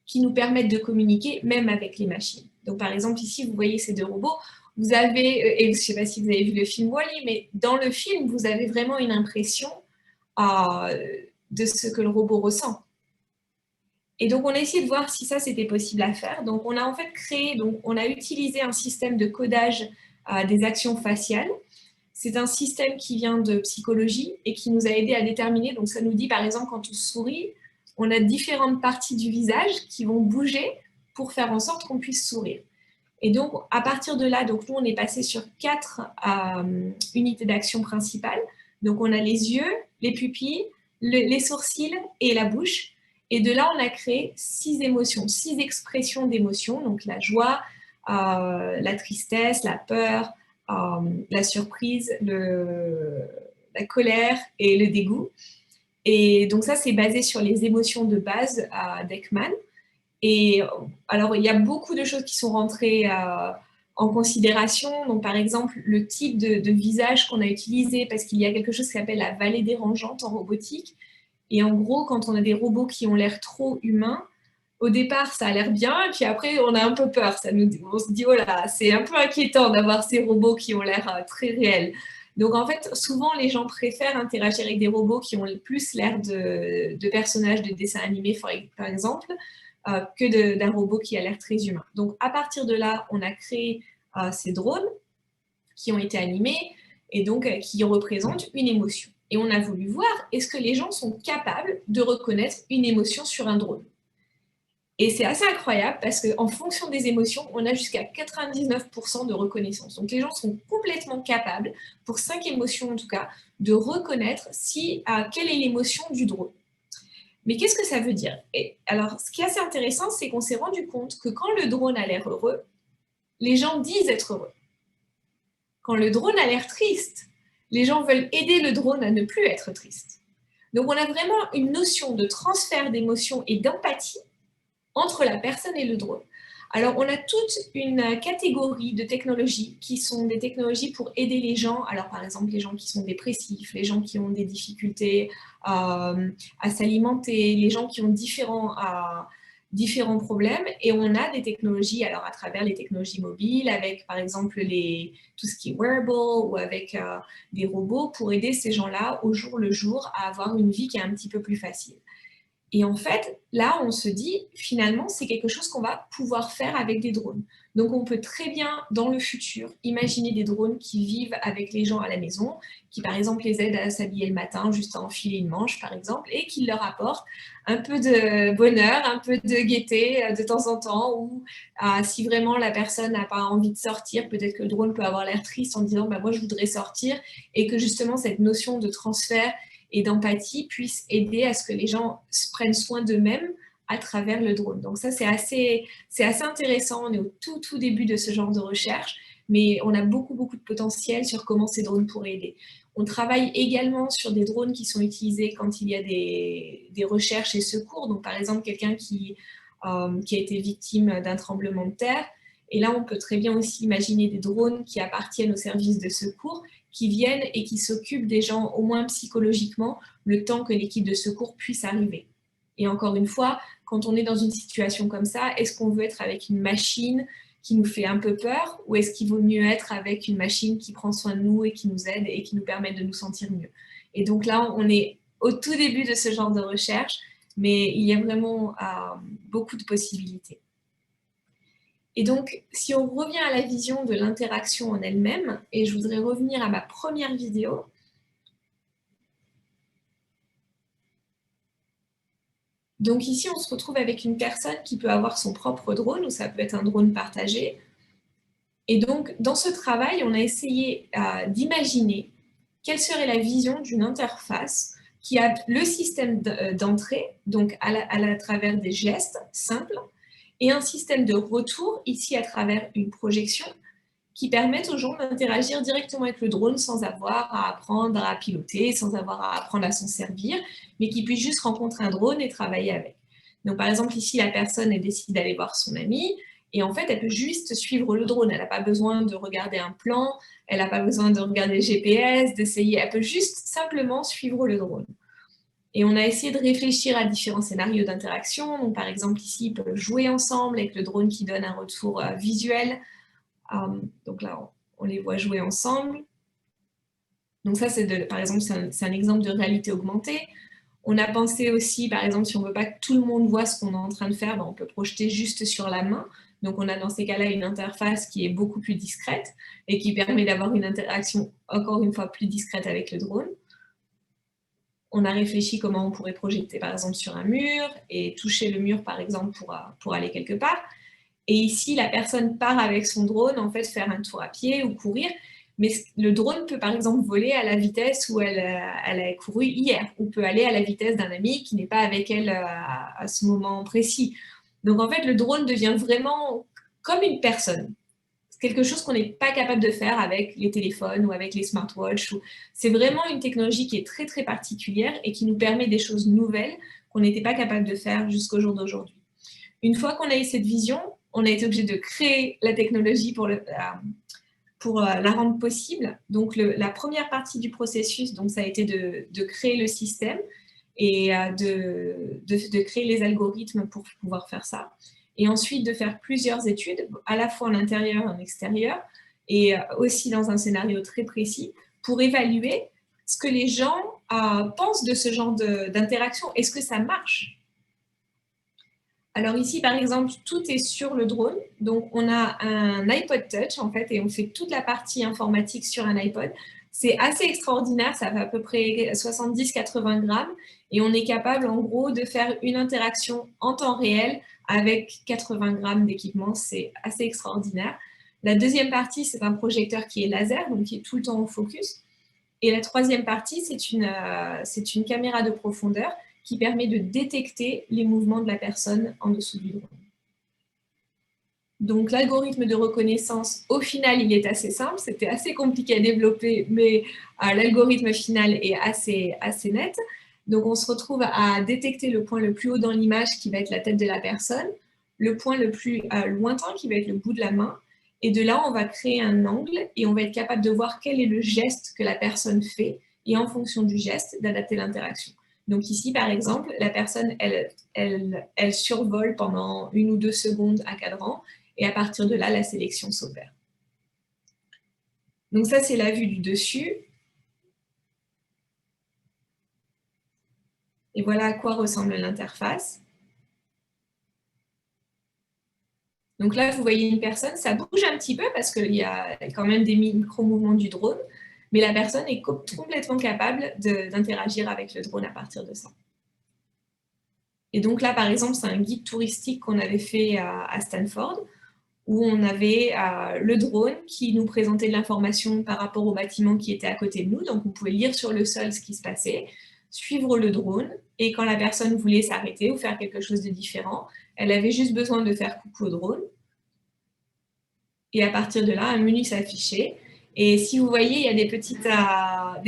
qui nous permettent de communiquer même avec les machines. Donc, par exemple, ici, vous voyez ces deux robots. Vous avez, et je ne sais pas si vous avez vu le film Wall-E, mais dans le film, vous avez vraiment une impression de ce que le robot ressent. Et donc, on a essayé de voir si ça, c'était possible à faire. Donc, on a en fait créé, donc, on a utilisé un système de codage des actions faciales. C'est un système qui vient de psychologie et qui nous a aidé à déterminer. Donc, ça nous dit, par exemple, quand on sourit, on a différentes parties du visage qui vont bouger pour faire en sorte qu'on puisse sourire. Et donc, à partir de là, donc nous, on est passé sur 4 unités d'action principales. Donc, on a les yeux, les pupilles, les sourcils et la bouche. Et de là, on a créé 6 émotions, 6 expressions d'émotions. Donc, la joie, la tristesse, la peur, la surprise, la colère et le dégoût. Et donc ça, c'est basé sur les émotions de base d'Ekman. Et alors, il y a beaucoup de choses qui sont rentrées en considération. Donc, par exemple, le type de visage qu'on a utilisé, parce qu'il y a quelque chose qui s'appelle la vallée dérangeante en robotique. Et en gros, quand on a des robots qui ont l'air trop humains, au départ, ça a l'air bien, et puis après, on a un peu peur. On se dit, oh là, c'est un peu inquiétant d'avoir ces robots qui ont l'air très réels. Donc, en fait, souvent, les gens préfèrent interagir avec des robots qui ont plus l'air de personnages de dessins animés, par exemple, que d'un robot qui a l'air très humain. Donc, à partir de là, on a créé ces drones qui ont été animés et donc qui représentent une émotion. Et on a voulu voir, est-ce que les gens sont capables de reconnaître une émotion sur un drone? Et c'est assez incroyable parce qu'en fonction des émotions, on a jusqu'à 99% de reconnaissance. Donc, les gens sont complètement capables, pour 5 émotions en tout cas, de reconnaître quelle est l'émotion du drone. Mais qu'est-ce que ça veut dire? Et alors, ce qui est assez intéressant, c'est qu'on s'est rendu compte que quand le drone a l'air heureux, les gens disent être heureux. Quand le drone a l'air triste, les gens veulent aider le drone à ne plus être triste. Donc, on a vraiment une notion de transfert d'émotion et d'empathie entre la personne et le drone. Alors, on a toute une catégorie de technologies qui sont des technologies pour aider les gens. Alors, par exemple, les gens qui sont dépressifs, les gens qui ont des difficultés à s'alimenter, les gens qui ont différents problèmes. Et on a des technologies, alors à travers les technologies mobiles, avec par exemple tout ce qui est wearable ou avec des robots pour aider ces gens-là au jour le jour à avoir une vie qui est un petit peu plus facile. Et en fait, là, on se dit, finalement, c'est quelque chose qu'on va pouvoir faire avec des drones. Donc, on peut très bien, dans le futur, imaginer des drones qui vivent avec les gens à la maison, qui, par exemple, les aident à s'habiller le matin, juste à enfiler une manche, par exemple, et qui leur apportent un peu de bonheur, un peu de gaieté de temps en temps, ou si vraiment la personne n'a pas envie de sortir, peut-être que le drone peut avoir l'air triste en disant, bah, moi, je voudrais sortir, et que justement, cette notion de transfert et d'empathie puisse aider à ce que les gens prennent soin d'eux-mêmes à travers le drone. Donc ça, c'est assez intéressant. On est au tout début de ce genre de recherche, mais on a beaucoup de potentiel sur comment ces drones pourraient aider. On travaille également sur des drones qui sont utilisés quand il y a des recherches et secours. Donc par exemple, quelqu'un qui a été victime d'un tremblement de terre. Et là, on peut très bien aussi imaginer des drones qui appartiennent aux services de secours, qui viennent et qui s'occupent des gens, au moins psychologiquement, le temps que l'équipe de secours puisse arriver. Et encore une fois, quand on est dans une situation comme ça, est-ce qu'on veut être avec une machine qui nous fait un peu peur, ou est-ce qu'il vaut mieux être avec une machine qui prend soin de nous et qui nous aide et qui nous permet de nous sentir mieux? Et donc là, on est au tout début de ce genre de recherche, mais il y a vraiment beaucoup de possibilités. Et donc, si on revient à la vision de l'interaction en elle-même, et je voudrais revenir à ma première vidéo. Donc ici, on se retrouve avec une personne qui peut avoir son propre drone, ou ça peut être un drone partagé. Et donc, dans ce travail, on a essayé d'imaginer quelle serait la vision d'une interface qui a le système d'entrée, donc à travers des gestes simples, et un système de retour, ici à travers une projection, qui permettent aux gens d'interagir directement avec le drone sans avoir à apprendre à piloter, sans avoir à apprendre à s'en servir, mais qui puissent juste rencontrer un drone et travailler avec. Donc par exemple, ici, la personne, elle décide d'aller voir son ami, et en fait, elle peut juste suivre le drone. Elle n'a pas besoin de regarder un plan, elle n'a pas besoin de regarder le GPS, d'essayer, elle peut juste simplement suivre le drone. Et on a essayé de réfléchir à différents scénarios d'interaction. Donc, par exemple, ici, ils peuvent jouer ensemble avec le drone qui donne un retour visuel. Donc là, on les voit jouer ensemble. Donc ça, par exemple, c'est un exemple de réalité augmentée. On a pensé aussi, par exemple, si on ne veut pas que tout le monde voit ce qu'on est en train de faire, on peut projeter juste sur la main. Donc, on a dans ces cas-là une interface qui est beaucoup plus discrète et qui permet d'avoir une interaction, encore une fois, plus discrète avec le drone. On a réfléchi comment on pourrait projeter, par exemple, sur un mur et toucher le mur, par exemple, pour aller quelque part. Et ici, la personne part avec son drone, en fait, faire un tour à pied ou courir. Mais le drone peut, par exemple, voler à la vitesse où elle a couru hier, ou peut aller à la vitesse d'un ami qui n'est pas avec elle à ce moment précis. Donc, en fait, le drone devient vraiment comme une personne. C'est quelque chose qu'on n'est pas capable de faire avec les téléphones ou avec les smartwatches. C'est vraiment une technologie qui est très, très particulière et qui nous permet des choses nouvelles qu'on n'était pas capable de faire jusqu'au jour d'aujourd'hui. Une fois qu'on a eu cette vision, on a été obligé de créer la technologie pour la rendre possible. Donc, la première partie du processus, donc, ça a été de créer le système et de créer les algorithmes pour pouvoir faire ça. Et ensuite, de faire plusieurs études, à la fois en intérieur et en extérieur, et aussi dans un scénario très précis, pour évaluer ce que les gens pensent de ce genre d'interaction. Est-ce que ça marche ? Alors ici, par exemple, tout est sur le drone. Donc, on a un iPod Touch, en fait, et on fait toute la partie informatique sur un iPod. C'est assez extraordinaire, ça fait à peu près 70-80 grammes. Et on est capable, en gros, de faire une interaction en temps réel avec 80 grammes d'équipement. C'est assez extraordinaire. La deuxième partie, c'est un projecteur qui est laser, donc qui est tout le temps en focus. Et la troisième partie, c'est une caméra de profondeur qui permet de détecter les mouvements de la personne en dessous du drone. Donc l'algorithme de reconnaissance, au final, il est assez simple, c'était assez compliqué à développer, mais l'algorithme final est assez net. Donc on se retrouve à détecter le point le plus haut dans l'image qui va être la tête de la personne, le point le plus lointain qui va être le bout de la main. Et de là, on va créer un angle et on va être capable de voir quel est le geste que la personne fait et en fonction du geste, d'adapter l'interaction. Donc ici, par exemple, la personne, elle survole pendant 1 ou 2 secondes à cadran et à partir de là, la sélection s'opère. Donc ça, c'est la vue du dessus. Et voilà à quoi ressemble l'interface. Donc là, vous voyez une personne, ça bouge un petit peu parce qu'il y a quand même des micro-mouvements du drone, mais la personne est complètement capable d'interagir avec le drone à partir de ça. Et donc là, par exemple, c'est un guide touristique qu'on avait fait à Stanford, où on avait le drone qui nous présentait de l'information par rapport au bâtiment qui était à côté de nous. Donc, on pouvait lire sur le sol ce qui se passait, suivre le drone, et quand la personne voulait s'arrêter ou faire quelque chose de différent, elle avait juste besoin de faire coucou au drone. Et à partir de là, un menu s'affichait. Et si vous voyez, il y a des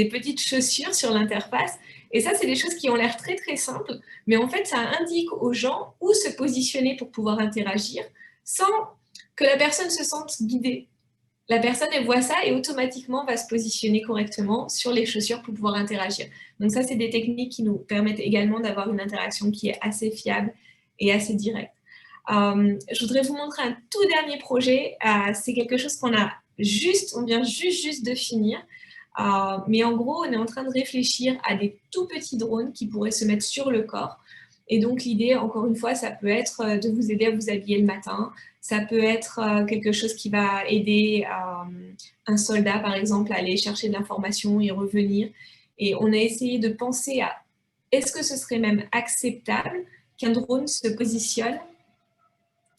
petites chaussures sur l'interface. Et ça, c'est des choses qui ont l'air très, très simples. Mais en fait, ça indique aux gens où se positionner pour pouvoir interagir sans que la personne se sente guidée. La personne, elle voit ça et automatiquement va se positionner correctement sur les chaussures pour pouvoir interagir. Donc ça, c'est des techniques qui nous permettent également d'avoir une interaction qui est assez fiable et assez directe. Je voudrais vous montrer un tout dernier projet. C'est quelque chose qu'on vient juste de finir. Mais en gros, on est en train de réfléchir à des tout petits drones qui pourraient se mettre sur le corps. Et donc, l'idée, encore une fois, ça peut être de vous aider à vous habiller le matin. Ça peut être quelque chose qui va aider un soldat, par exemple, à aller chercher de l'information et revenir. Et on a essayé de penser à est-ce que ce serait même acceptable qu'un drone se positionne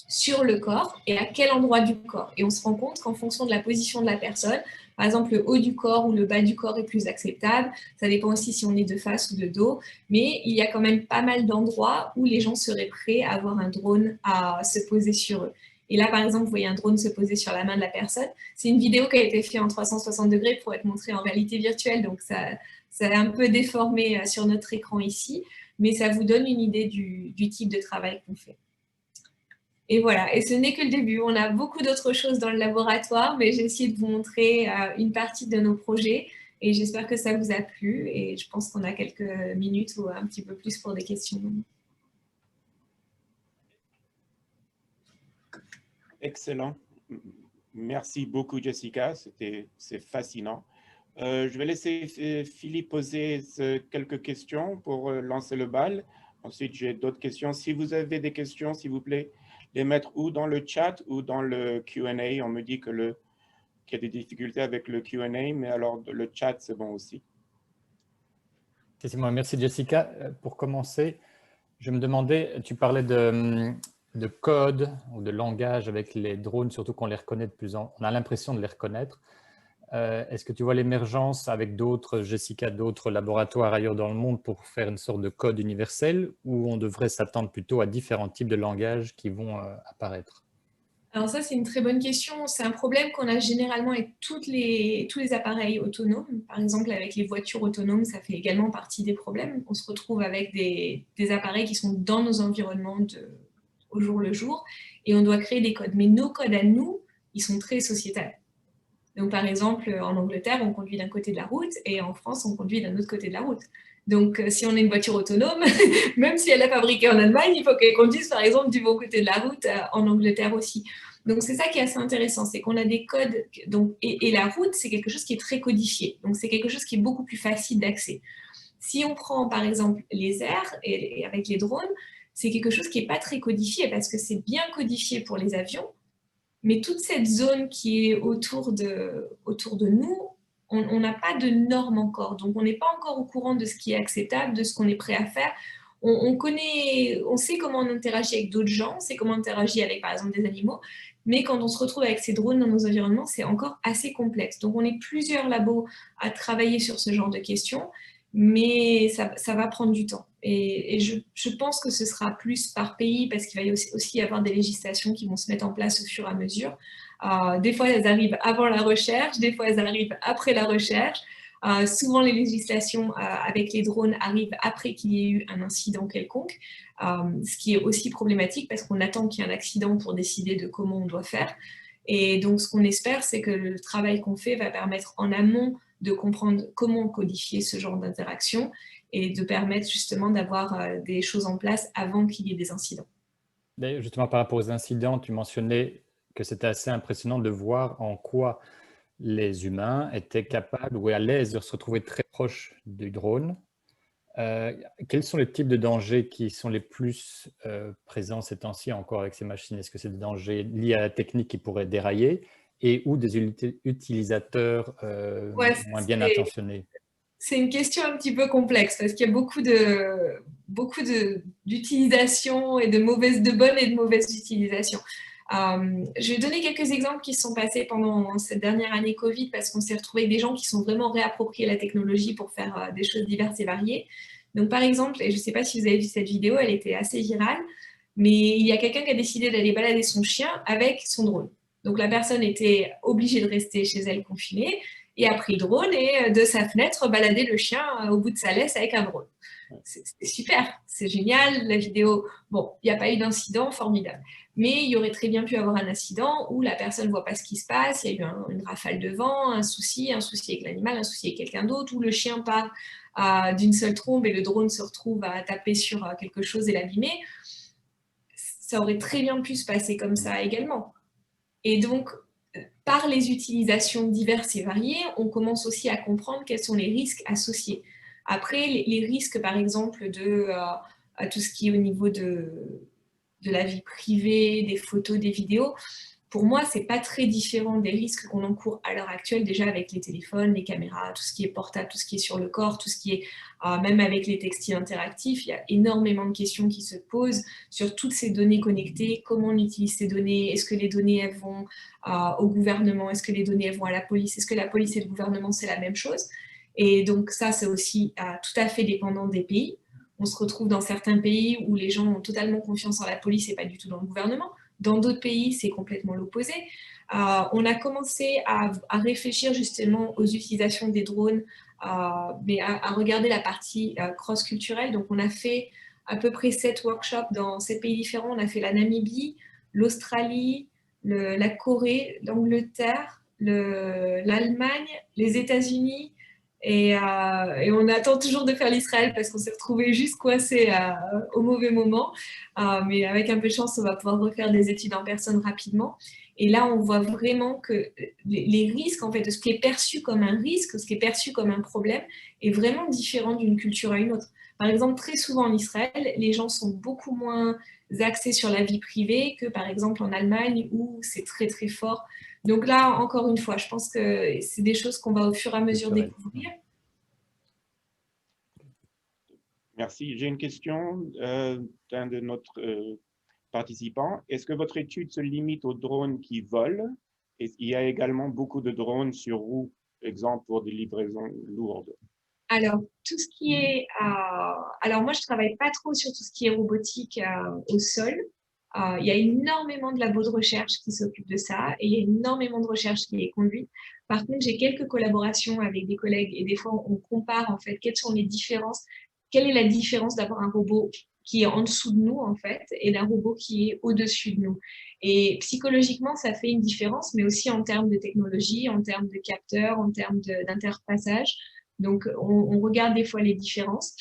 sur le corps et à quel endroit du corps. Et on se rend compte qu'en fonction de la position de la personne, par exemple, le haut du corps ou le bas du corps est plus acceptable. Ça dépend aussi si on est de face ou de dos. Mais il y a quand même pas mal d'endroits où les gens seraient prêts à avoir un drone à se poser sur eux. Et là, par exemple, vous voyez un drone se poser sur la main de la personne. C'est une vidéo qui a été faite en 360 degrés pour être montrée en réalité virtuelle. Donc, ça est un peu déformé sur notre écran ici. Mais ça vous donne une idée du type de travail qu'on fait. Et voilà, et ce n'est que le début. On a beaucoup d'autres choses dans le laboratoire, mais j'ai essayé de vous montrer une partie de nos projets et j'espère que ça vous a plu et je pense qu'on a quelques minutes ou un petit peu plus pour des questions. Excellent. Merci beaucoup, Jessica. C'est fascinant. Je vais laisser Philippe poser quelques questions pour lancer le bal. Ensuite, j'ai d'autres questions. Si vous avez des questions, s'il vous plaît, les mettre ou dans le chat ou dans le Q&A. On me dit qu'il y a des difficultés avec le Q&A, mais alors le chat, c'est bon aussi. Merci Jessica. Pour commencer, je me demandais, tu parlais de code ou de langage avec les drones, surtout qu'on les reconnaît on a l'impression de les reconnaître. Est-ce que tu vois l'émergence avec d'autres, Jessica, d'autres laboratoires ailleurs dans le monde pour faire une sorte de code universel ou on devrait s'attendre plutôt à différents types de langages qui vont apparaître? Alors ça, c'est une très bonne question. C'est un problème qu'on a généralement avec tous les appareils autonomes. Par exemple, avec les voitures autonomes, ça fait également partie des problèmes. On se retrouve avec des appareils qui sont dans nos environnements au jour le jour et on doit créer des codes. Mais nos codes à nous, ils sont très sociétals. Donc, par exemple, en Angleterre, on conduit d'un côté de la route et en France, on conduit d'un autre côté de la route. Donc, si on a une voiture autonome, même si elle est fabriquée en Allemagne, il faut qu'elle conduise, par exemple, du bon côté de la route en Angleterre aussi. Donc, c'est ça qui est assez intéressant, c'est qu'on a des codes. Et la route, c'est quelque chose qui est très codifié. Donc, c'est quelque chose qui est beaucoup plus facile d'accès. Si on prend, par exemple, les airs et avec les drones, c'est quelque chose qui n'est pas très codifié parce que c'est bien codifié pour les avions. Mais toute cette zone qui est autour de nous, on n'a pas de normes encore. Donc, on n'est pas encore au courant de ce qui est acceptable, de ce qu'on est prêt à faire. On sait comment on interagit avec d'autres gens, on sait comment on interagit avec, par exemple, des animaux. Mais quand on se retrouve avec ces drones dans nos environnements, c'est encore assez complexe. Donc, on est plusieurs labos à travailler sur ce genre de questions, mais ça va prendre du temps. Et je pense que ce sera plus par pays parce qu'il va aussi y avoir des législations qui vont se mettre en place au fur et à mesure. Des fois, elles arrivent avant la recherche, des fois, elles arrivent après la recherche. Souvent, les législations avec les drones arrivent après qu'il y ait eu un incident quelconque, ce qui est aussi problématique parce qu'on attend qu'il y ait un accident pour décider de comment on doit faire. Et donc, ce qu'on espère, c'est que le travail qu'on fait va permettre en amont de comprendre comment codifier ce genre d'interaction et de permettre justement d'avoir des choses en place avant qu'il y ait des incidents. D'ailleurs, justement, par rapport aux incidents, tu mentionnais que c'était assez impressionnant de voir en quoi les humains étaient capables ou à l'aise de se retrouver très proches du drone. Quels sont les types de dangers qui sont les plus présents ces temps-ci encore avec ces machines? Est-ce que c'est des dangers liés à la technique qui pourraient dérailler et ou des utilisateurs moins bien intentionnés? C'est une question un petit peu complexe parce qu'il y a beaucoup d'utilisations et de bonnes et de mauvaises utilisations. Je vais donner quelques exemples qui se sont passés pendant cette dernière année Covid parce qu'on s'est retrouvé avec des gens qui sont vraiment réappropriés la technologie pour faire des choses diverses et variées. Donc par exemple, et je ne sais pas si vous avez vu cette vidéo, elle était assez virale, mais il y a quelqu'un qui a décidé d'aller balader son chien avec son drone. Donc la personne était obligée de rester chez elle confinée et a pris le drone et de sa fenêtre balader le chien au bout de sa laisse avec un drone. C'est super, c'est génial, la vidéo, bon, il n'y a pas eu d'incident, formidable. Mais il y aurait très bien pu avoir un incident où la personne ne voit pas ce qui se passe, il y a eu une rafale de vent, un souci avec l'animal, un souci avec quelqu'un d'autre, où le chien part d'une seule trombe et le drone se retrouve à taper sur quelque chose et l'abîmer. Ça aurait très bien pu se passer comme ça également. Et donc, par les utilisations diverses et variées, on commence aussi à comprendre quels sont les risques associés. Après, les risques, par exemple, à tout ce qui est au niveau de la vie privée, des photos, des vidéos, pour moi, ce n'est pas très différent des risques qu'on encourt à l'heure actuelle, déjà avec les téléphones, les caméras, tout ce qui est portable, tout ce qui est sur le corps, tout ce qui est, même avec les textiles interactifs, il y a énormément de questions qui se posent sur toutes ces données connectées, comment on utilise ces données, est-ce que les données elles vont au gouvernement, est-ce que les données elles vont à la police, est-ce que la police et le gouvernement c'est la même chose? Et donc ça, c'est aussi tout à fait dépendant des pays. On se retrouve dans certains pays où les gens ont totalement confiance en la police et pas du tout dans le gouvernement. Dans d'autres pays, c'est complètement l'opposé. On a commencé à réfléchir justement aux utilisations des drones, mais à regarder la partie cross-culturelle. Donc, on a fait à peu près 7 workshops dans 7 pays différents. On a fait la Namibie, l'Australie, la Corée, l'Angleterre, l'Allemagne, les États-Unis. Et on attend toujours de faire l'Israël parce qu'on s'est retrouvé juste coincé au mauvais moment. Mais avec un peu de chance, on va pouvoir refaire des études en personne rapidement. Et là, on voit vraiment que les risques, en fait, de ce qui est perçu comme un risque, ce qui est perçu comme un problème, est vraiment différent d'une culture à une autre. Par exemple, très souvent en Israël, les gens sont beaucoup moins axés sur la vie privée que, par exemple, en Allemagne, où c'est très, très fort. Donc là, encore une fois, je pense que c'est des choses qu'on va au fur et à mesure découvrir. Merci. J'ai une question d'un de notre participants. Est-ce que votre étude se limite aux drones qui volent? Et il y a également beaucoup de drones sur roues, exemple pour des livraisons lourdes. Alors, tout ce qui est... alors, moi, je ne travaille pas trop sur tout ce qui est robotique au sol. Il y a énormément de labos de recherche qui s'occupent de ça et il y a énormément de recherche qui est conduite. Par contre, j'ai quelques collaborations avec des collègues et des fois, on compare en fait quelles sont les différences. Quelle est la différence d'avoir un robot qui est en dessous de nous, en fait, et d'un robot qui est au-dessus de nous. Et psychologiquement, ça fait une différence, mais aussi en termes de technologie, en termes de capteurs, en termes d'interfaçage. Donc, on regarde des fois les différences.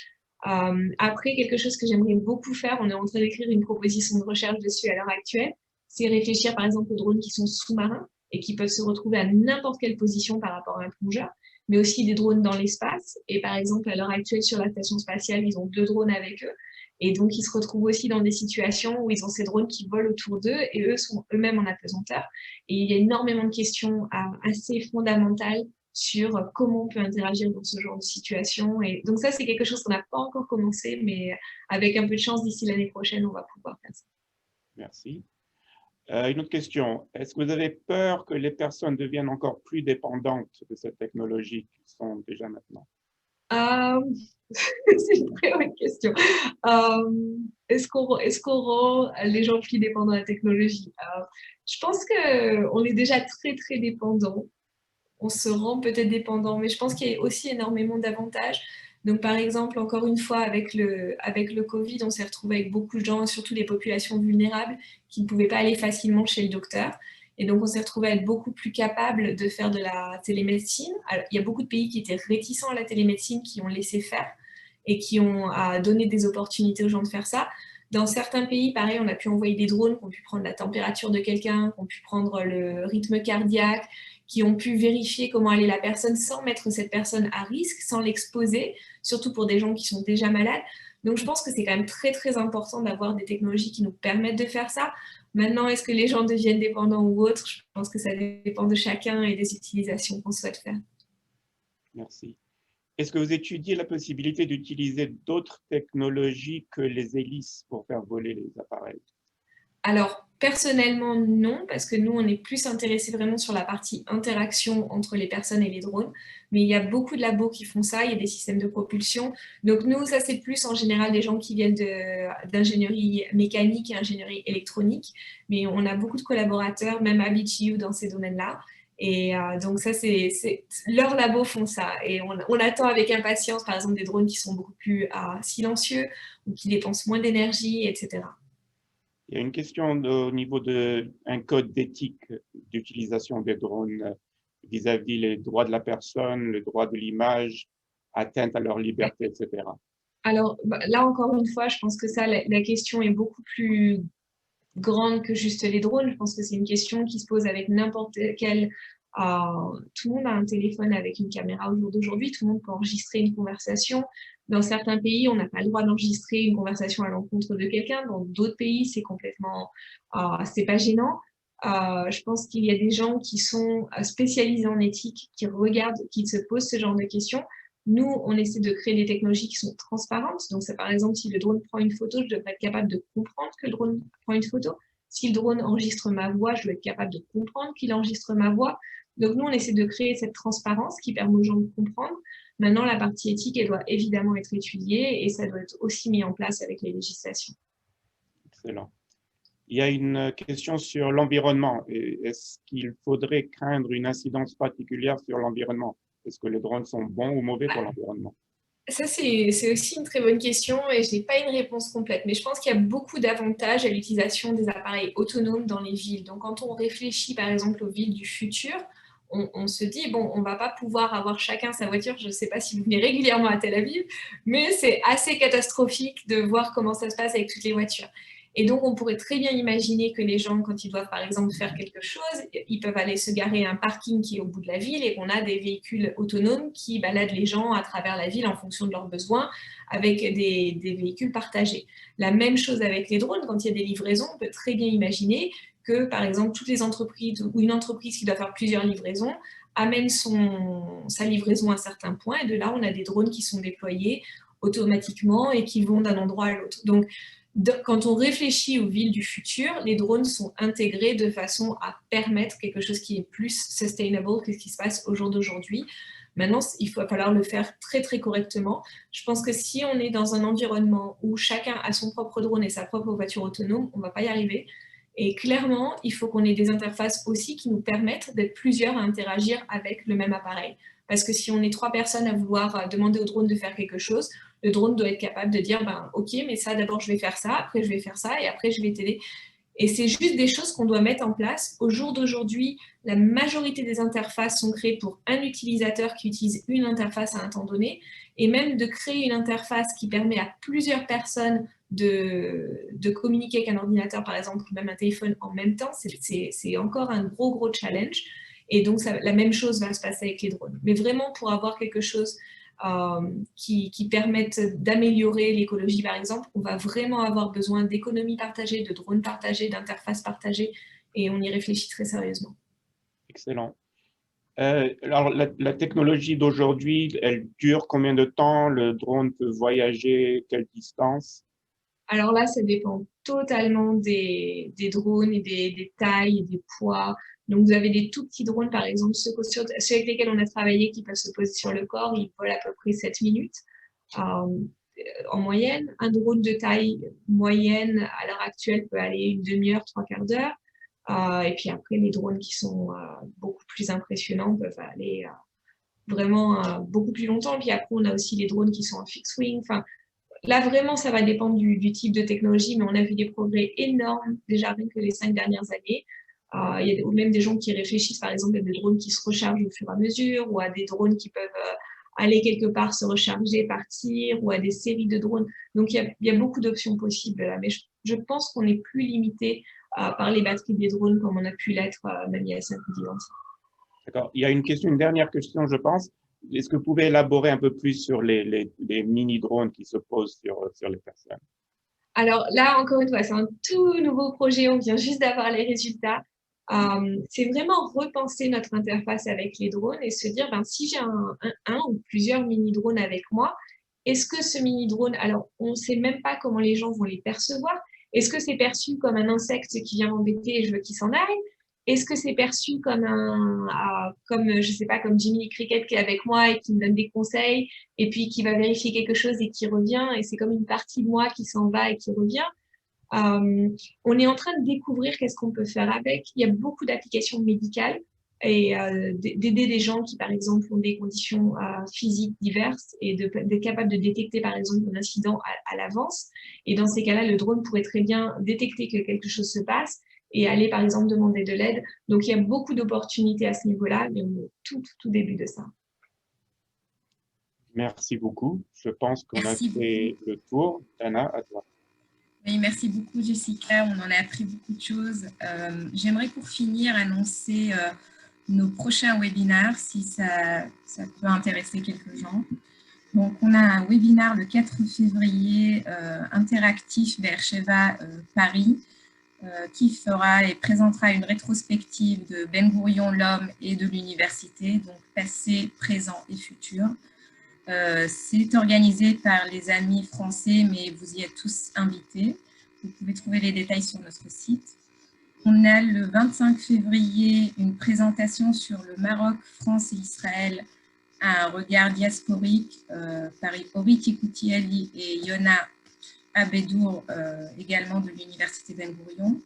Après, quelque chose que j'aimerais beaucoup faire, on est en train d'écrire une proposition de recherche dessus à l'heure actuelle, c'est réfléchir par exemple aux drones qui sont sous-marins et qui peuvent se retrouver à n'importe quelle position par rapport à un plongeur, mais aussi des drones dans l'espace. Et par exemple, à l'heure actuelle, sur la station spatiale, ils ont 2 drones avec eux. Et donc, ils se retrouvent aussi dans des situations où ils ont ces drones qui volent autour d'eux et eux sont eux-mêmes en apesanteur. Et il y a énormément de questions assez fondamentales sur comment on peut interagir dans ce genre de situation. Et donc ça, c'est quelque chose qu'on n'a pas encore commencé, mais avec un peu de chance, d'ici l'année prochaine, on va pouvoir faire ça. Merci. Une autre question. Est-ce que vous avez peur que les personnes deviennent encore plus dépendantes de cette technologie qu'ils sont déjà maintenant? C'est une très bonne question. Est-ce qu'on rend les gens plus dépendants de la technologie? Je pense qu'on est déjà très, très dépendants. on se rend peut-être dépendant. Mais je pense qu'il y a aussi énormément d'avantages. Donc, par exemple, encore une fois, avec le Covid, on s'est retrouvé avec beaucoup de gens, surtout des populations vulnérables, qui ne pouvaient pas aller facilement chez le docteur. Et donc, on s'est retrouvé à être beaucoup plus capable de faire de la télémédecine. Alors, il y a beaucoup de pays qui étaient réticents à la télémédecine, qui ont laissé faire et qui ont donné des opportunités aux gens de faire ça. Dans certains pays, pareil, on a pu envoyer des drones qui ont pu prendre la température de quelqu'un, qui ont pu prendre le rythme cardiaque, qui ont pu vérifier comment allait la personne sans mettre cette personne à risque, sans l'exposer, surtout pour des gens qui sont déjà malades. Donc, je pense que c'est quand même très, très important d'avoir des technologies qui nous permettent de faire ça. Maintenant, est-ce que les gens deviennent dépendants ou autres? Je pense que ça dépend de chacun et des utilisations qu'on souhaite faire. Merci. Est-ce que vous étudiez la possibilité d'utiliser d'autres technologies que les hélices pour faire voler les appareils? Alors, personnellement, non, parce que nous, on est plus intéressés vraiment sur la partie interaction entre les personnes et les drones. Mais il y a beaucoup de labos qui font ça, il y a des systèmes de propulsion. Donc nous, ça, c'est plus en général des gens qui viennent d'ingénierie mécanique et ingénierie électronique. Mais on a beaucoup de collaborateurs, même à BTU, dans ces domaines-là. Et donc ça, leurs labos font ça. Et on attend avec impatience, par exemple, des drones qui sont beaucoup plus silencieux ou qui dépensent moins d'énergie, etc. Il y a une question au niveau d'un code d'éthique d'utilisation des drones vis-à-vis les droits de la personne, le droit de l'image, atteinte à leur liberté, etc. Alors là, encore une fois, je pense que ça, la question est beaucoup plus grande que juste les drones. Je pense que c'est une question qui se pose avec n'importe quel... tout le monde a un téléphone avec une caméra au jour d'aujourd'hui, tout le monde peut enregistrer une conversation. Dans certains pays, on n'a pas le droit d'enregistrer une conversation à l'encontre de quelqu'un. Dans d'autres pays, c'est complètement... c'est pas gênant. Je pense qu'il y a des gens qui sont spécialisés en éthique, qui regardent, qui se posent ce genre de questions. Nous, on essaie de créer des technologies qui sont transparentes. Donc, c'est par exemple, si le drone prend une photo, je devrais être capable de comprendre que le drone prend une photo. Si le drone enregistre ma voix, je dois être capable de comprendre qu'il enregistre ma voix. Donc, nous, on essaie de créer cette transparence qui permet aux gens de comprendre. Maintenant, la partie éthique, elle doit évidemment être étudiée et ça doit être aussi mis en place avec les législations. Excellent. Il y a une question sur l'environnement. Est-ce qu'il faudrait craindre une incidence particulière sur l'environnement? Est-ce que les drones sont bons ou mauvais pour l'environnement? Ça, c'est aussi une très bonne question et je n'ai pas une réponse complète. Mais je pense qu'il y a beaucoup d'avantages à l'utilisation des appareils autonomes dans les villes. Donc, quand on réfléchit, par exemple, aux villes du futur, on se dit, bon, on ne va pas pouvoir avoir chacun sa voiture. Je ne sais pas si vous venez régulièrement à Tel Aviv, mais c'est assez catastrophique de voir comment ça se passe avec toutes les voitures. Et donc, on pourrait très bien imaginer que les gens, quand ils doivent, par exemple, faire quelque chose, ils peuvent aller se garer à un parking qui est au bout de la ville et qu'on a des véhicules autonomes qui baladent les gens à travers la ville en fonction de leurs besoins avec des véhicules partagés. La même chose avec les drones. Quand il y a des livraisons, on peut très bien imaginer que, par exemple, toutes les entreprises ou une entreprise qui doit faire plusieurs livraisons amène sa livraison à un certain point et de là, on a des drones qui sont déployés automatiquement et qui vont d'un endroit à l'autre. Donc, quand on réfléchit aux villes du futur, les drones sont intégrés de façon à permettre quelque chose qui est plus sustainable que ce qui se passe au jour d'aujourd'hui. Maintenant, il va falloir le faire très, très correctement. Je pense que si on est dans un environnement où chacun a son propre drone et sa propre voiture autonome, on ne va pas y arriver. Et clairement, il faut qu'on ait des interfaces aussi qui nous permettent d'être plusieurs à interagir avec le même appareil. Parce que si on est 3 personnes à vouloir demander au drone de faire quelque chose, le drone doit être capable de dire, ben, ok, mais ça, d'abord, je vais faire ça, après, je vais faire ça, et après, je vais t'aider. Et c'est juste des choses qu'on doit mettre en place. Au jour d'aujourd'hui, la majorité des interfaces sont créées pour un utilisateur qui utilise une interface à un temps donné. Et même de créer une interface qui permet à plusieurs personnes de communiquer avec un ordinateur, par exemple, ou même un téléphone en même temps, c'est encore un gros challenge. Et donc, la même chose va se passer avec les drones. Mais vraiment, pour avoir quelque chose qui permette d'améliorer l'écologie, par exemple, on va vraiment avoir besoin d'économies partagées, de drones partagés, d'interfaces partagées, et on y réfléchit très sérieusement. Excellent. Alors, la technologie d'aujourd'hui, elle dure combien de temps? Le drone peut voyager quelle distance? Alors là, ça dépend totalement des drones et des tailles et des poids. Donc, vous avez des tout petits drones, par exemple, ceux avec lesquels on a travaillé qui peuvent se poser sur le corps, ils volent à peu près 7 minutes en moyenne. Un drone de taille moyenne, à l'heure actuelle, peut aller une demi-heure, 3/4 d'heure. Et puis après, les drones qui sont beaucoup plus impressionnants peuvent aller vraiment beaucoup plus longtemps. Puis après, on a aussi les drones qui sont en fixed wing. Enfin, là, vraiment, ça va dépendre du type de technologie, mais on a vu des progrès énormes déjà rien que les 5 dernières années. Il y a même des gens qui réfléchissent, par exemple, à des drones qui se rechargent au fur et à mesure, ou à des drones qui peuvent aller quelque part, se recharger, partir, ou à des séries de drones. Donc, il y a beaucoup d'options possibles là, mais je pense qu'on est plus limité par les batteries des drones comme on a pu l'être même il y a 5 ou 10 ans. D'accord. Il y a une dernière question, je pense. Est-ce que vous pouvez élaborer un peu plus sur les mini-drones qui se posent sur les personnes? Alors là, encore une fois, c'est un tout nouveau projet, on vient juste d'avoir les résultats. C'est vraiment repenser notre interface avec les drones et se dire, ben, si j'ai un ou plusieurs mini-drones avec moi, est-ce que ce mini-drone, alors on ne sait même pas comment les gens vont les percevoir, est-ce que c'est perçu comme un insecte qui vient m'embêter et je veux qu'il s'en aille? Est-ce que c'est perçu comme je sais pas, comme Jimmy Cricket qui est avec moi et qui me donne des conseils et puis qui va vérifier quelque chose et qui revient et c'est comme une partie de moi qui s'en va et qui revient? On est en train de découvrir qu'est-ce qu'on peut faire avec. Il y a beaucoup d'applications médicales et d'aider des gens qui, par exemple, ont des conditions physiques diverses et d'être capable de détecter, par exemple, un incident à l'avance. Et dans ces cas-là, le drone pourrait très bien détecter que quelque chose se passe et aller, par exemple, demander de l'aide. Donc, il y a beaucoup d'opportunités à ce niveau-là, mais on est tout début de ça. Merci beaucoup. Je pense qu'on a Merci fait le tour. Dana, à toi. Oui, merci beaucoup Jessica, on en a appris beaucoup de choses. J'aimerais pour finir annoncer nos prochains webinaires si ça peut intéresser quelques gens. Donc on a un webinar le 4 février interactif vers Sheva Paris qui fera et présentera une rétrospective de Ben Gourion, l'homme et de l'université, donc passé, présent et futur. C'est organisé par les amis français, mais vous y êtes tous invités. Vous pouvez trouver les détails sur notre site. On a le 25 février une présentation sur le Maroc, France et Israël, un regard diasporique par Orit Yekutieli et Yona Abedour, également de l'Université Ben Gourion.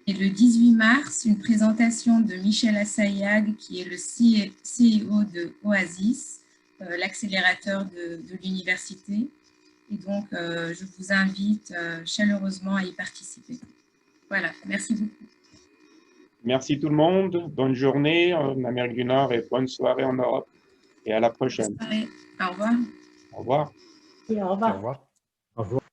Et le 18 mars, une présentation de Michel Assayag, qui est le CEO de Oasis, l'accélérateur de l'université. Et donc, je vous invite chaleureusement à y participer. Voilà, merci beaucoup. Merci tout le monde. Bonne journée en Amérique du Nord et bonne soirée en Europe. Et à la prochaine. Bonne soirée. Au revoir. Au revoir. Et au revoir. Au revoir. Au revoir.